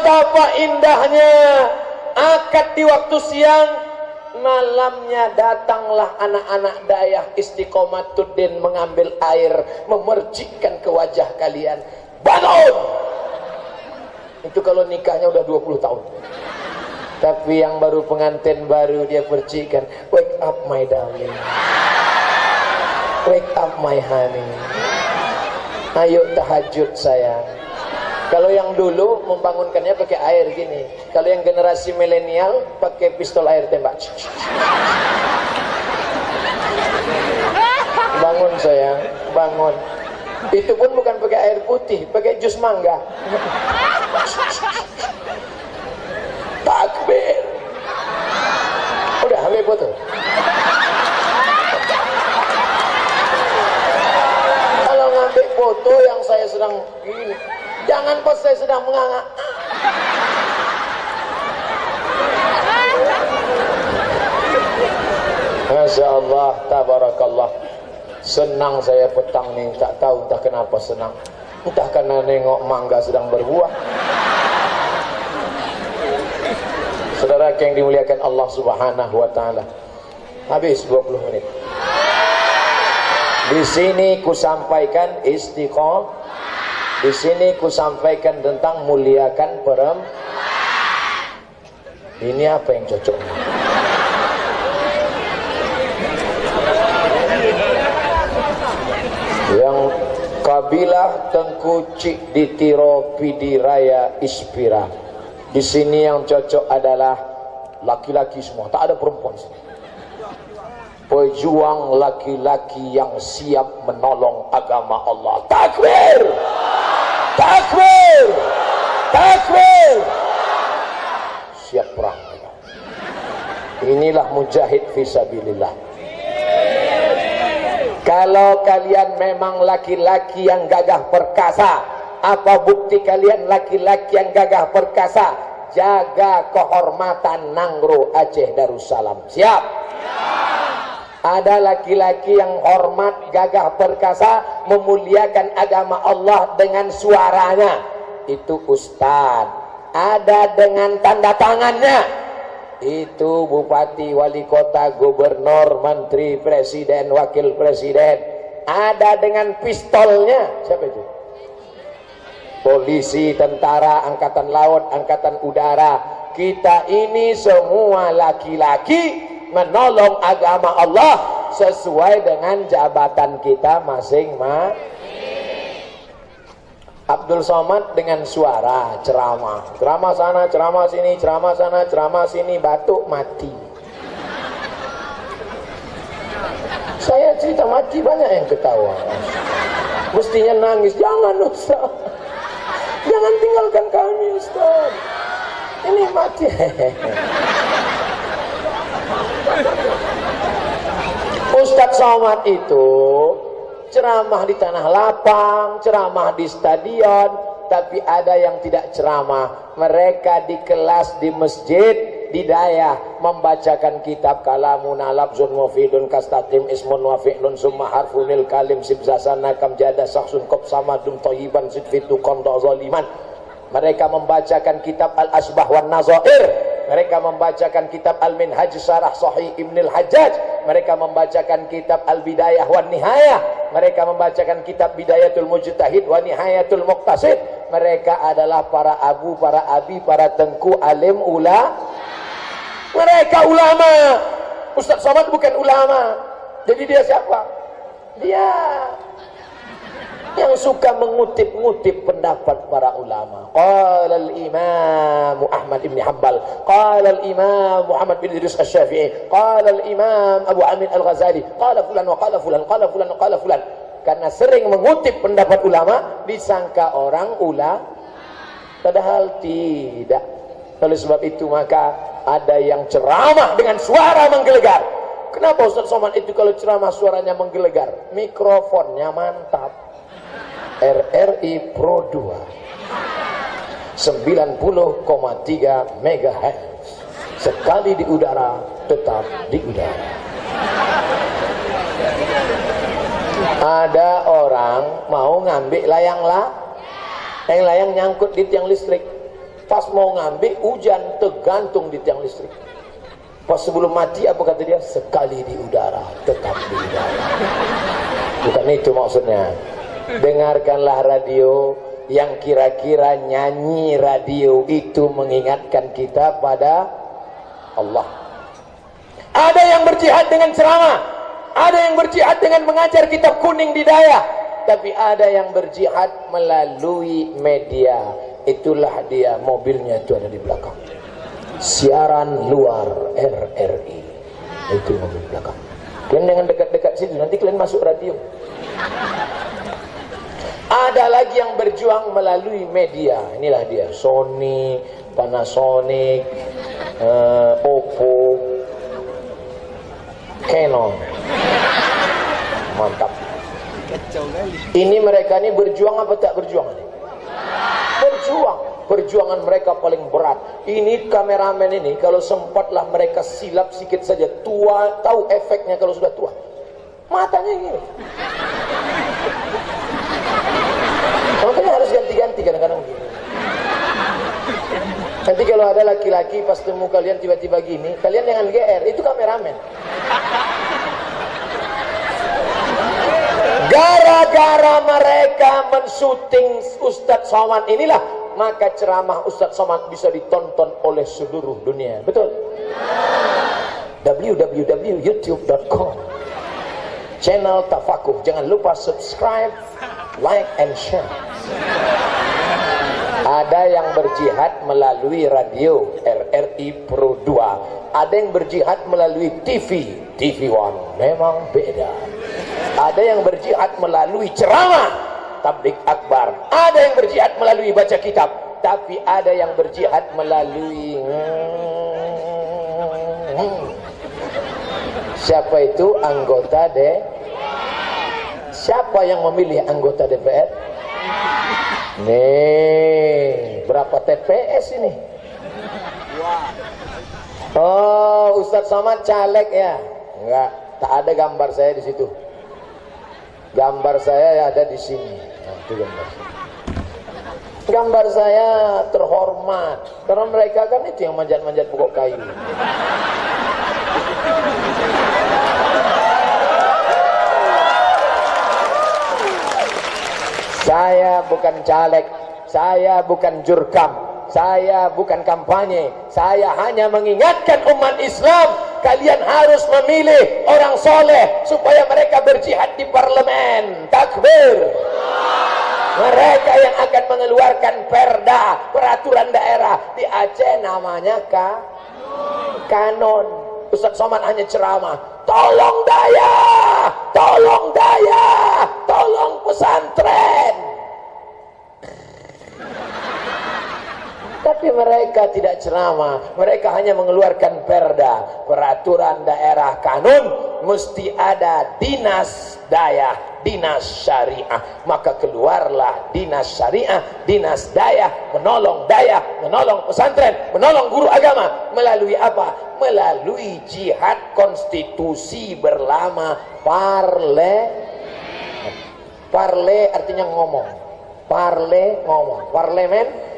Betapa indahnya akad di waktu siang, malamnya datanglah anak-anak Dayah Istiqomatuddin mengambil air, memercikkan ke wajah kalian. Bangun! Itu kalau nikahnya udah 20 tahun. Tapi yang baru pengantin baru dia percikan, wake up my darling, wake up my honey, ayo tahajud sayang. Kalau yang dulu membangunkannya pakai air gini, kalau yang generasi milenial pakai pistol air tembak. Bangun sayang, bangun. Itu pun bukan pakai air putih, pakai jus mangga. Takbir. Udah ambil foto. Kalau ngambil foto yang saya sedang gini, jangan pas saya sedang menganga. Masya Allah, tabarakallah. Senang saya petang nih, tak tahu entah kenapa senang. Entah karena nengok mangga sedang berbuah. Saudara yang dimuliakan Allah Subhanahu wa taala. Habis 20 menit. Di sini ku sampaikan istiqomah. Di sini ku sampaikan tentang muliakan perempuan. Ini apa yang cocok? Yang kabilah Tengku Cik Ditiro Pidi Raya Ispira. Di sini yang cocok adalah laki-laki semua, tak ada perempuan. Pejuang laki-laki yang siap menolong agama Allah. Takbir! Takbir! Takbir! Siap perang. Inilah mujahid fisabilillah. Kalau kalian memang laki-laki yang gagah perkasa, apa bukti kalian laki-laki yang gagah perkasa? Jaga kehormatan Nangro Aceh Darussalam. Siap? Ada laki-laki yang hormat, gagah perkasa, memuliakan agama Allah dengan suaranya. Itu ustaz. Ada dengan tanda tangannya. Itu bupati, wali kota, gubernur, menteri, presiden, wakil presiden. Ada dengan pistolnya. Siapa itu? Polisi, tentara, angkatan laut, angkatan udara. Kita ini semua laki-laki menolong agama Allah sesuai dengan jabatan kita masing-masing. Abdul Somad dengan suara ceramah, ceramah sana, ceramah sini, ceramah sana, ceramah sini, batuk mati. Saya cerita mati banyak yang ketawa. Mestinya nangis, jangan Ustaz, jangan tinggalkan kami Ustaz, ini mati. Ustadz Somad itu ceramah di tanah lapang, ceramah di stadion, tapi ada yang tidak ceramah. Mereka di kelas, di masjid, di daya membacakan kitab Kalamun Alabzun Mufidun Kastatim Ismun wa Fi'lun Summa Harfunil Kalim Sibzasana Kamjada Saksun Kop Samadum Toyiban Sidfitu Kondo Zoliman. Mereka membacakan kitab Al-Asbah wan Nazair. Mereka membacakan kitab Al-Minhaj Syarah Sahih Ibnul Hajjaj. Mereka membacakan kitab Al-Bidayah wan Nihayah. Mereka membacakan kitab Bidayatul Mujtahid wa Nihayatul Muqtasid. Mereka adalah para abu, para abi, para tengku, alim, Mereka ulama. Ustaz Somad bukan ulama. Jadi dia siapa? Dia yang suka mengutip-ngutip pendapat para ulama. Qala al-Imam Ahmad bin Hanbal, qala al-Imam Muhammad bin Idris Asy-Syafi'i, qala al-Imam Abu Amin Al-Ghazali, qala fulan wa qala fulan, qala fulan wa qala fulan. Karena sering mengutip pendapat ulama disangka orang ulama, padahal tidak. Oleh sebab itu maka ada yang ceramah dengan suara menggelegar. Kenapa Ustaz Somad itu kalau ceramah suaranya menggelegar? Mikrofonnya mantap. RRI Pro 2 90,3 MHz. Sekali di udara tetap di udara. Ada orang mau ngambil layang nyangkut di tiang listrik. Pas mau ngambil hujan, tergantung di tiang listrik. Pas sebelum mati apa kata dia? Sekali di udara, tetap di udara. Bukan itu maksudnya. Dengarkanlah radio yang kira-kira nyanyi radio itu mengingatkan kita pada Allah. Ada yang berjihad dengan ceramah, ada yang berjihad dengan mengajar kitab kuning di daya, tapi ada yang berjihad melalui media. Itulah dia, mobilnya itu ada di belakang. Siaran luar RRI. Itu mobil belakang. Kalian jangan dekat-dekat situ, nanti kalian masuk radio. Ada lagi yang berjuang melalui media. Inilah dia, Sony, Panasonic, Oppo, Canon. Mantap. Ini mereka ini berjuang apa tak berjuang? Berjuang. Perjuangan mereka paling berat. Ini kameramen ini kalau sempatlah mereka silap sedikit saja, tua, tahu efeknya kalau sudah tua. Matanya gini. Makanya harus ganti-ganti kadang-kadang gini. Nanti kalau ada laki-laki pas temu kalian tiba-tiba gini, kalian jangan GR, itu kameramen. Gara-gara mereka mensyuting Ustadz Somad inilah, maka ceramah Ustadz Somad bisa ditonton oleh seluruh dunia. Betul? www.youtube.com Channel Tafakuh. Jangan lupa subscribe, like, and share. Ada yang berjihad melalui radio RRI Pro 2. Ada yang berjihad melalui TV One. Memang beda. Ada yang berjihad melalui ceramah tablik akbar. Ada yang berjihad melalui baca kitab. Tapi ada yang berjihad melalui siapa itu? Anggota Siapa yang memilih anggota DPR? Nih, berapa TPS ini? Oh, Ustadz Somad caleg ya? Enggak, tak ada gambar saya di situ. Gambar saya ada di sini. Nah, itu gambar saya. Gambar saya terhormat karena mereka kan itu yang manjat-manjat pokok kayu. Saya bukan caleg, saya bukan jurkam, saya bukan kampanye. Saya hanya mengingatkan umat Islam, kalian harus memilih orang soleh supaya mereka berjihad di parlemen. Takbir. Mereka yang akan mengeluarkan perda, peraturan daerah di Aceh namanya kanon. Ustadz Somad hanya ceramah, tolong daya, tolong daya, tolong pesantren. Tapi mereka tidak ceramah, mereka hanya mengeluarkan perda, peraturan daerah, kanun, mesti ada dinas daya, dinas syariah. Maka keluarlah dinas syariah, dinas daya, menolong pesantren, menolong guru agama. Melalui apa? Melalui jihad konstitusi berlama parle. Parle artinya ngomong. Parle ngomong. Parlemen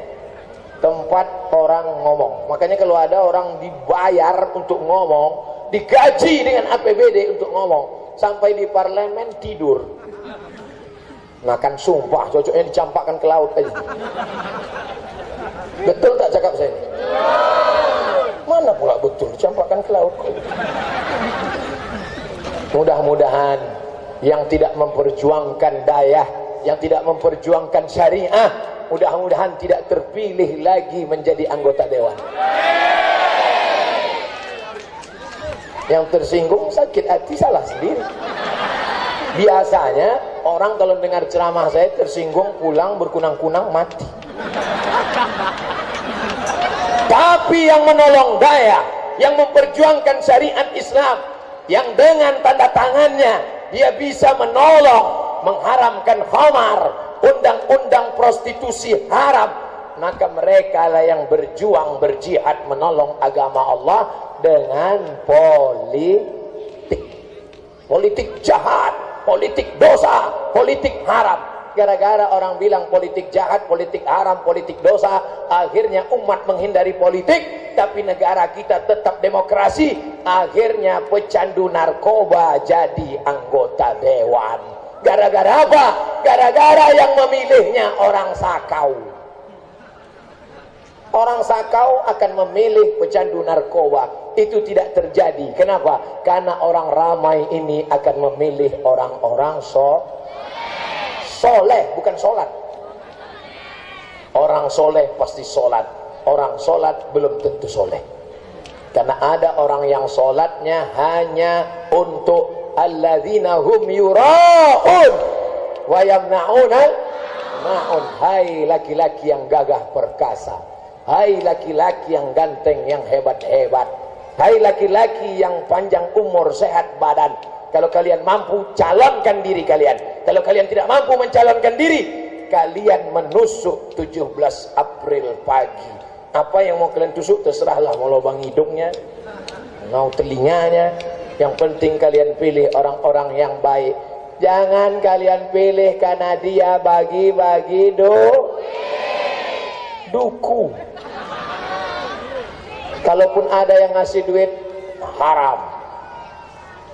tempat orang ngomong. Makanya kalau ada orang dibayar untuk ngomong, digaji dengan APBD untuk ngomong, sampai di parlemen tidur. Nah kan sumpah, cocoknya dicampakkan ke laut aja. Betul tak cakap saya ini? Mana pula betul, dicampakkan ke laut. Mudah-mudahan yang tidak memperjuangkan dayah, yang tidak memperjuangkan syariah, mudah-mudahan tidak terpilih lagi menjadi anggota dewan. Yang tersinggung sakit hati salah sendiri. Biasanya orang kalau dengar ceramah saya tersinggung, pulang berkunang-kunang, mati. Tapi yang menolong daya, yang memperjuangkan syariat Islam, yang dengan tanda tangannya dia bisa menolong mengharamkan khamar, undang-undang prostitusi haram, maka mereka lah yang berjuang, berjihad menolong agama Allah dengan politik jahat, politik dosa, politik haram. Gara-gara orang bilang politik jahat, politik haram, politik dosa, akhirnya umat menghindari politik, tapi negara kita tetap demokrasi. Akhirnya pecandu narkoba jadi anggota dewan. Gara-gara apa? Gara-gara yang memilihnya orang sakau. Orang sakau akan memilih pecandu narkoba. Itu tidak terjadi. Kenapa? Karena orang ramai ini akan memilih orang-orang soleh, bukan sholat. Orang soleh pasti sholat. Orang sholat belum tentu soleh. Karena ada orang yang sholatnya hanya untuk alladzina hum yura'un wa yamna'una ma'un. Hai laki-laki yang gagah perkasa, hai laki-laki yang ganteng, yang hebat-hebat, hai laki-laki yang panjang umur, sehat badan. Kalau kalian mampu, calonkan diri kalian. Kalau kalian tidak mampu mencalonkan diri, kalian menusuk 17 April pagi. Apa yang mau kalian tusuk terserahlah, mau lubang hidungnya, mau telinganya. Yang penting kalian pilih orang-orang yang baik. Jangan kalian pilih karena dia bagi-bagi duku. Kalaupun ada yang ngasih duit, haram.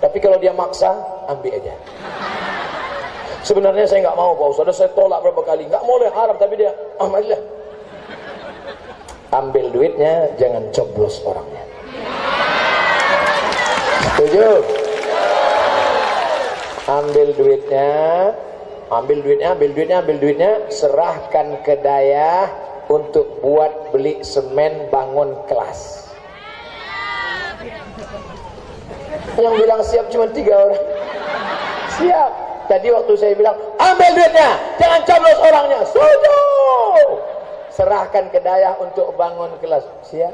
Tapi kalau dia maksa, ambil aja. Sebenarnya saya nggak mau, Pak Ustaz. Saya tolak berapa kali. Nggak boleh, haram. Tapi dia, marilah. Ambil duitnya, jangan coblos orangnya. Setuju? Ambil duitnya, serahkan ke Dayah untuk buat beli semen bangun kelas. Yang bilang siap cuma 3 orang. Siap. Tadi waktu saya bilang ambil duitnya, jangan coblos orangnya. Setuju. Serahkan ke Dayah untuk bangun kelas. Siap.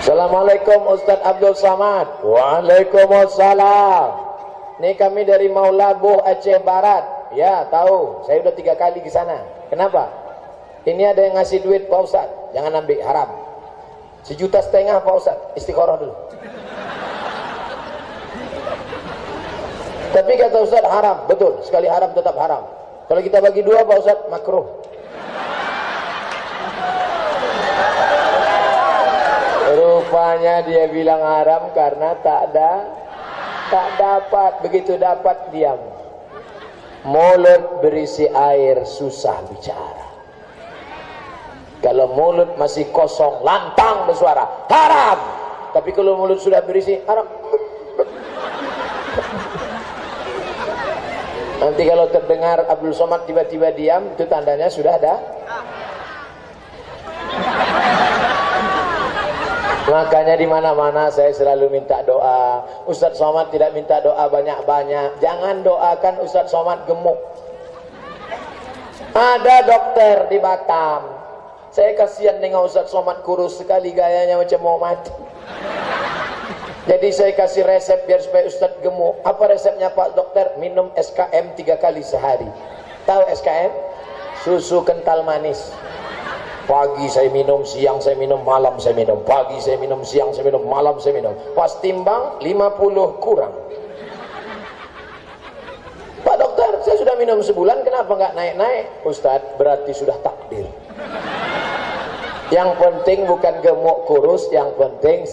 Assalamualaikum Ustadz Abdul Samad. Waalaikumsalam. Ini kami dari Maulaboh Aceh Barat. Ya tahu, saya udah 3 kali ke sana. Kenapa? Ini ada yang ngasih duit Pak Ustadz. Jangan ambil, haram. 1,5 juta Pak Ustadz, istikharah dulu. Tapi kata Ustadz haram, betul. Sekali haram tetap haram. Kalau kita bagi 2 Pak Ustadz, makruh. Rupanya dia bilang haram karena tak dapat. Begitu dapat diam. Mulut berisi air susah bicara. Kalau mulut masih kosong, lantang bersuara, haram. Tapi kalau mulut sudah berisi, haram. Nanti kalau terdengar Abdul Somad tiba-tiba diam, itu tandanya sudah ada. Makanya di mana-mana saya selalu minta doa. Ustadz Somad tidak minta doa banyak-banyak. Jangan doakan Ustadz Somad gemuk. Ada dokter di Batam. Saya kasihan dengan Ustadz Somad kurus sekali, gayanya macam mau mati. Jadi saya kasih resep biar supaya Ustadz gemuk. Apa resepnya Pak Dokter? Minum SKM 3 kali sehari. Tahu SKM? Susu kental manis. Pagi saya minum, siang saya minum, malam saya minum. Pagi saya minum, siang saya minum, malam saya minum. Pas timbang 50 kurang. Pak Dokter, saya sudah minum sebulan, kenapa nggak naik-naik? Ustadz, berarti sudah takdir. Yang penting bukan gemuk kurus, yang penting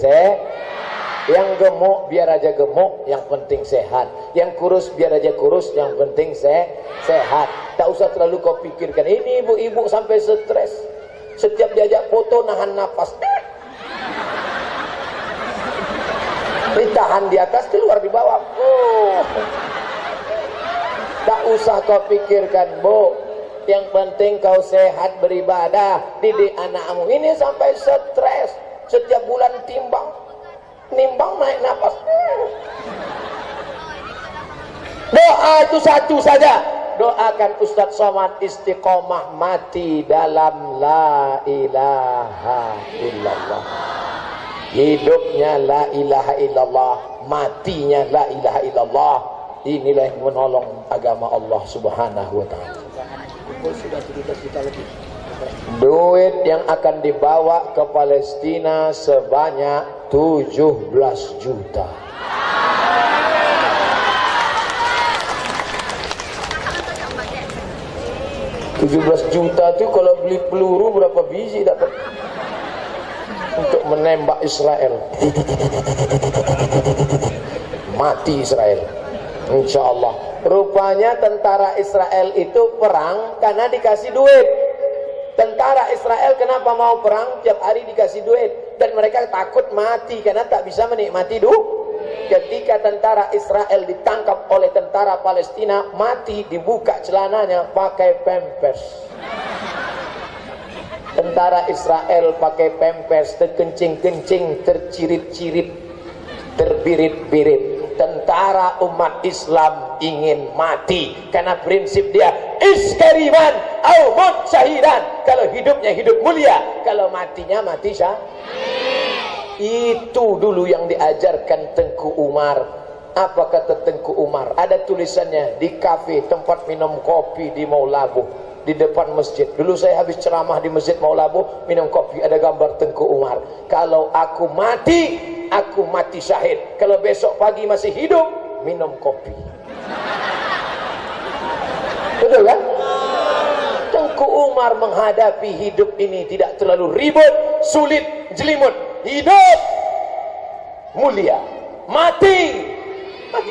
yang gemuk biar aja gemuk, yang penting sehat. Yang kurus biar aja kurus, yang penting sehat. Tak usah terlalu kau pikirkan. Ini ibu-ibu sampai stres. Setiap diajak foto nahan nafas. Ditahan di atas, keluar di bawah. Tak usah kau pikirkan, Bu. Yang penting kau sehat beribadah, didik anakmu. Ini sampai stres. Setiap bulan nimbang naik nafas. Doa itu satu saja. Doakan Ustadz Somad istiqomah mati dalam la ilaha illallah. Hidupnya la ilaha illallah, matinya la ilaha illallah. Inilah yang menolong agama Allah Subhanahu wa ta'ala. Duit yang akan dibawa ke Palestina sebanyak 17 juta. 17 juta tuh kalau beli peluru berapa biji dapat untuk menembak Israel. Mati Israel, insya Allah. Rupanya tentara Israel itu perang karena dikasih duit. Tentara Israel kenapa mau perang? Tiap hari dikasih duit, dan mereka takut mati karena tak bisa menikmati Ketika tentara Israel ditangkap oleh tentara Palestina, mati, dibuka celananya pakai pampers. Tentara Israel pakai pampers, terkencing-kencing, tercirit-cirit, terbirit-birit. Tentara umat Islam ingin mati karena prinsip dia iskariman au mut syahidan. Kalau hidupnya hidup mulia, kalau matinya mati syahid. Itu dulu yang diajarkan Tengku Umar. Apa kata Tengku Umar? Ada tulisannya di kafe tempat minum kopi di Maulabu, di depan masjid. Dulu saya habis ceramah di masjid Maulabu, minum kopi, ada gambar Tengku Umar. Kalau aku mati syahid. Kalau besok pagi masih hidup, minum kopi. Betul kan? Tengku Umar menghadapi hidup ini tidak terlalu ribut, sulit, jelimut. Hidup mulia, mati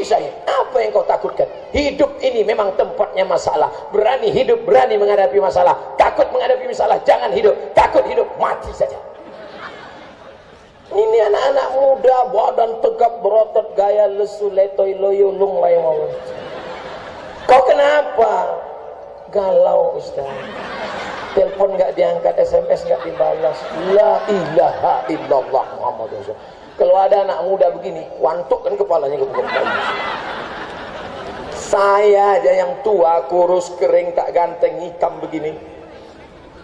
syahid. Apa yang kau takutkan? Hidup ini memang tempatnya masalah. Berani hidup, berani menghadapi masalah. Takut menghadapi masalah, jangan hidup. Takut hidup, mati saja. Ini anak-anak muda, badan tegap berotot, gaya lesu, letoy, loyo, lung, layong. Kau kenapa? Galau, Ustaz. Telepon nggak diangkat, SMS nggak dibalas. La ilaha illallah Muhammad Rasulullah. Kalau ada anak muda begini, wantukkan kepalanya ke kepala. Saya aja yang tua, kurus, kering, tak ganteng, hitam begini.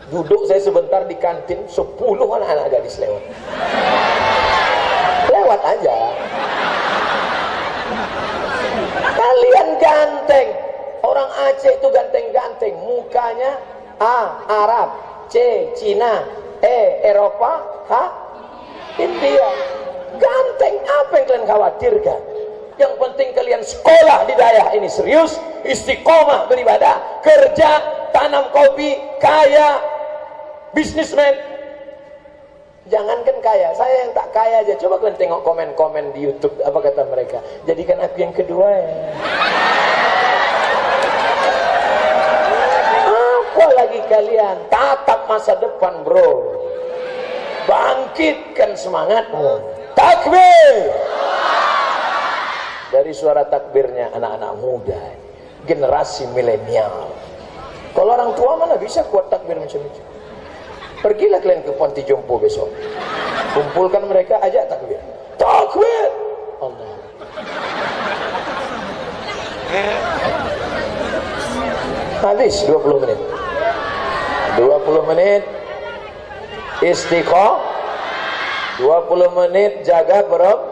Duduk saya sebentar di kantin, 10 anak-anak gadis lewat. Lewat aja. Kalian ganteng. Orang Aceh itu ganteng-ganteng, mukanya A. Arab, C. Cina, E. Eropa, H. India. Ganteng, apa yang kalian khawatirkan? Yang penting kalian sekolah di daerah ini serius, istiqomah beribadah, kerja, tanam kopi, kaya, bisnismen. Jangankan kaya, saya yang tak kaya aja. Coba kalian tengok komen-komen di YouTube, apa kata mereka? Jadikan aku yang kedua ya. Apalagi kalian tatap masa depan, bro. Bangkitkan semangatmu. Takbir. Dari suara takbirnya anak-anak muda, generasi milenial. Kalau orang tua mana bisa kuat takbir macam itu? Pergilah kalian ke Ponti Jompo besok. Kumpulkan mereka, ajak takbir. Takbir. Allah. Habis 20 menit. 20 menit istiqomah, 20 menit jaga berapa?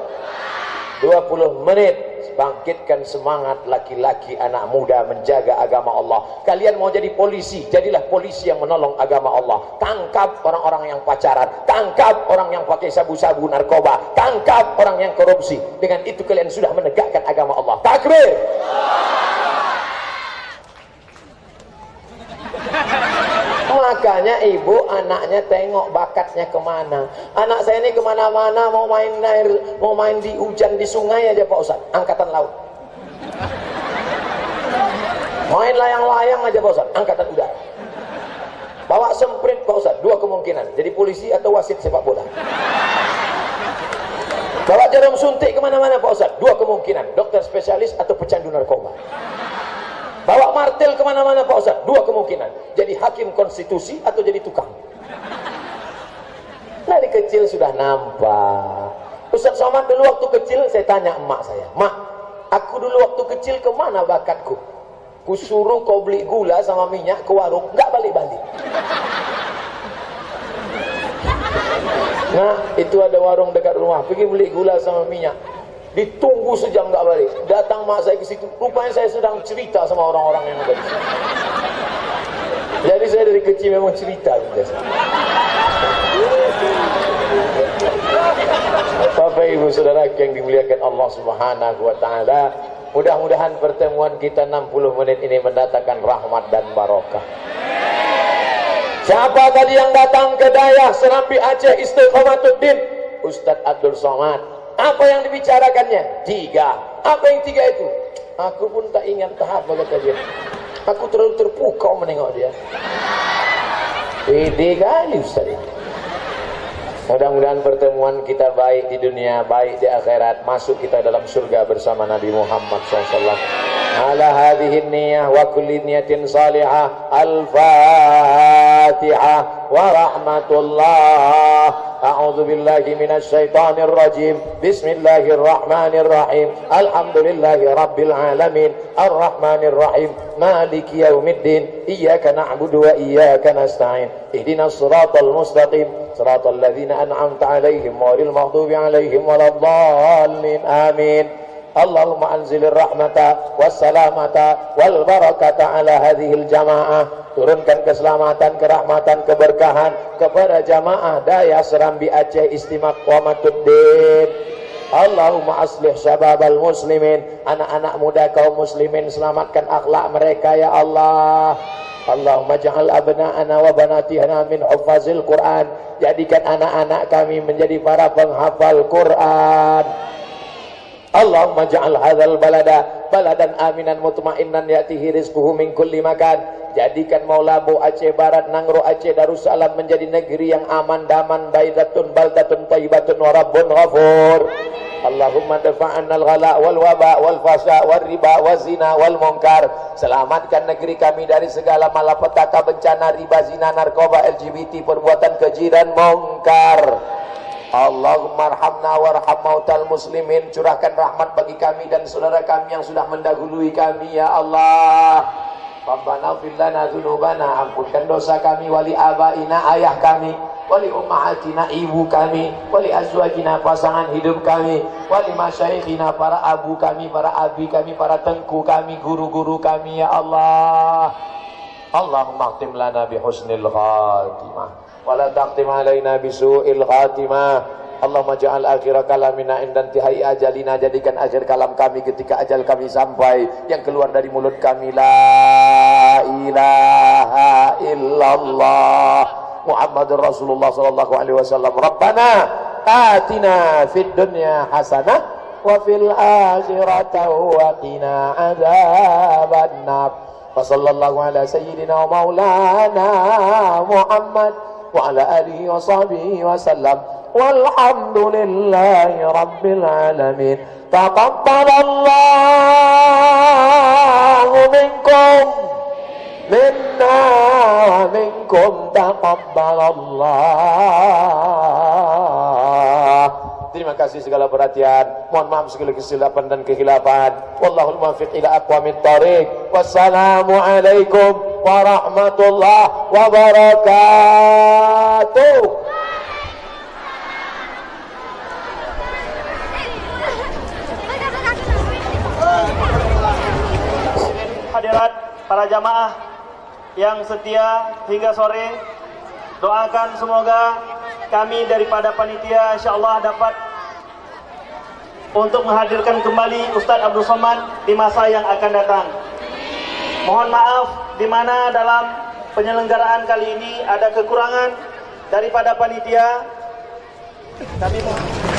20 menit bangkitkan semangat laki-laki anak muda menjaga agama Allah. Kalian mau jadi polisi, jadilah polisi yang menolong agama Allah. Tangkap orang-orang yang pacaran, tangkap orang yang pakai sabu-sabu narkoba, tangkap orang yang korupsi. Dengan itu kalian sudah menegakkan agama Allah. Takbir. Makanya ibu anaknya tengok bakatnya kemana. Anak saya ini kemana-mana, mau main air, mau main di hujan di sungai aja Pak Ustadz, angkatan laut. Main layang-layang aja Pak Ustadz, angkatan udara. Bawa semprit Pak Ustadz, 2 kemungkinan, jadi polisi atau wasit sepak bola. Bawa jarum suntik kemana-mana Pak Ustadz, 2 kemungkinan, dokter spesialis atau pecandu narkoba. Bawa martil kemana-mana Pak Ustadz, 2 kemungkinan, jadi hakim konstitusi atau jadi tukang. Dari kecil sudah nampak. Ustadz Somad dulu waktu kecil, saya tanya emak saya, Mak, aku dulu waktu kecil kemana bakatku? Kusuruh kau beli gula sama minyak ke warung, nggak balik-balik. Nah, itu ada warung dekat rumah, pergi beli gula sama minyak. Ditunggu sejam nggak balik. Datang mak saya ke situ, rupanya saya sedang cerita sama orang-orang yang ada di situ. Jadi saya dari kecil memang cerita biasa. Bapak Ibu Saudara yang dimuliakan Allah Subhanahu wa taala, mudah-mudahan pertemuan kita 60 menit ini mendatangkan rahmat dan barokah. Siapa tadi yang datang ke Dayah Serambi Aceh Istiqomatuddin? Ustadz Abdul Somad. Apa yang dibicarakannya? 3. Apa yang 3 itu? Aku pun tak ingat tahap, kata dia. Aku terlalu terpukau menengok dia. Pede kali Ustaz itu. Mudah-mudahan pertemuan kita baik di dunia, baik di akhirat, masuk kita dalam surga bersama Nabi Muhammad SAW. Ala hadhihi niyah wa kulli niyatin salihah. Al-Fatihah wa rahmatullah. A'udzu billahi minasy syaithanir rajim. Bismillahirrahmanirrahim. Alhamdulillahi rabbil alamin. Arrahmanir rahim. Maliki yaumiddin. Iyyaka na'budu wa iyyaka nasta'in. Ihdinas siratal mustaqim. Siratal ladzina an'amta 'alaihim ghairil maghdubi 'alaihim waladdallin. Amin. Allahumma anzilir rahmata wassalamata wal barakata ala hadhil jamaah. Turunkan keselamatan, kerahmatan, keberkahan kepada jamaah Dayah Serambi Aceh Istiqomatuddin. Allahumma aslih syababal muslimin, anak-anak muda kaum muslimin, selamatkan akhlak mereka ya Allah. Allahumma ja'al abna'ana wa banatina min huffazil Quran. Jadikan anak-anak kami menjadi para penghafal Quran. Allahumma ja'al hadzal balada baladan aminan mutmainnan ya'tihi rizquhu min kulli makan. Jadikan Maulabu Aceh Barat, Nangro Aceh Darussalam menjadi negeri yang aman, daman, baidatun, baldatun, thayyibatun, wa rabbun ghafur. Allahumma dafa'annal ghala wal waba wal fasha wal riba wal zina wal munkar. Selamatkan negeri kami dari segala malapetaka, bencana, riba, zina, narkoba, LGBT, perbuatan keji dan munkar. Allahumma arhamna warham mautal muslimin. Curahkan rahmat bagi kami dan saudara kami yang sudah mendahului kami ya Allah. Rabbana ighfir lana dzunubana, ampunkan dosa kami, wali abaina, ayah kami, wali ummahatina, ibu kami, wali azwajina, pasangan hidup kami, wali masyayikhina, para abu kami, para abi kami, para tengku kami, guru-guru kami ya Allah. Allahumma khtim lana bihusnil khatimah wa la taqtim alaina bisu'il khatimah. Allahumma ja'al akhira kalamina indan tihai ajalina. Jadikan akhir kalam kami ketika ajal kami sampai, yang keluar dari mulut kami la ilaha illallah Muhammadur Rasulullah sallallahu alaihi wasallam. Rabbana atina fid dunya hasanah wa fil akhirati wa qina adzabannar. Wa sallallahu ala sayyidina wa maulana Muhammad wa ala alihi wa sahbihi wa sallam. Walhamdulillahi rabbil alamin. Taqabbalallahu minkum minna wa minkum taqabbalallah. Terima kasih segala perhatian. Mohon maaf segala kesilapan dan kehilafan. Wallahul muwaffiq ila aqwamit thoriq. Wassalamu alaikum warahmatullahi wabarakatuh. Hadirat para jamaah yang setia hingga sore, doakan semoga kami daripada panitia insyaallah dapat untuk menghadirkan kembali Ustadz Abdul Somad di masa yang akan datang. Mohon maaf di mana dalam penyelenggaraan kali ini ada kekurangan daripada panitia. Kami mohon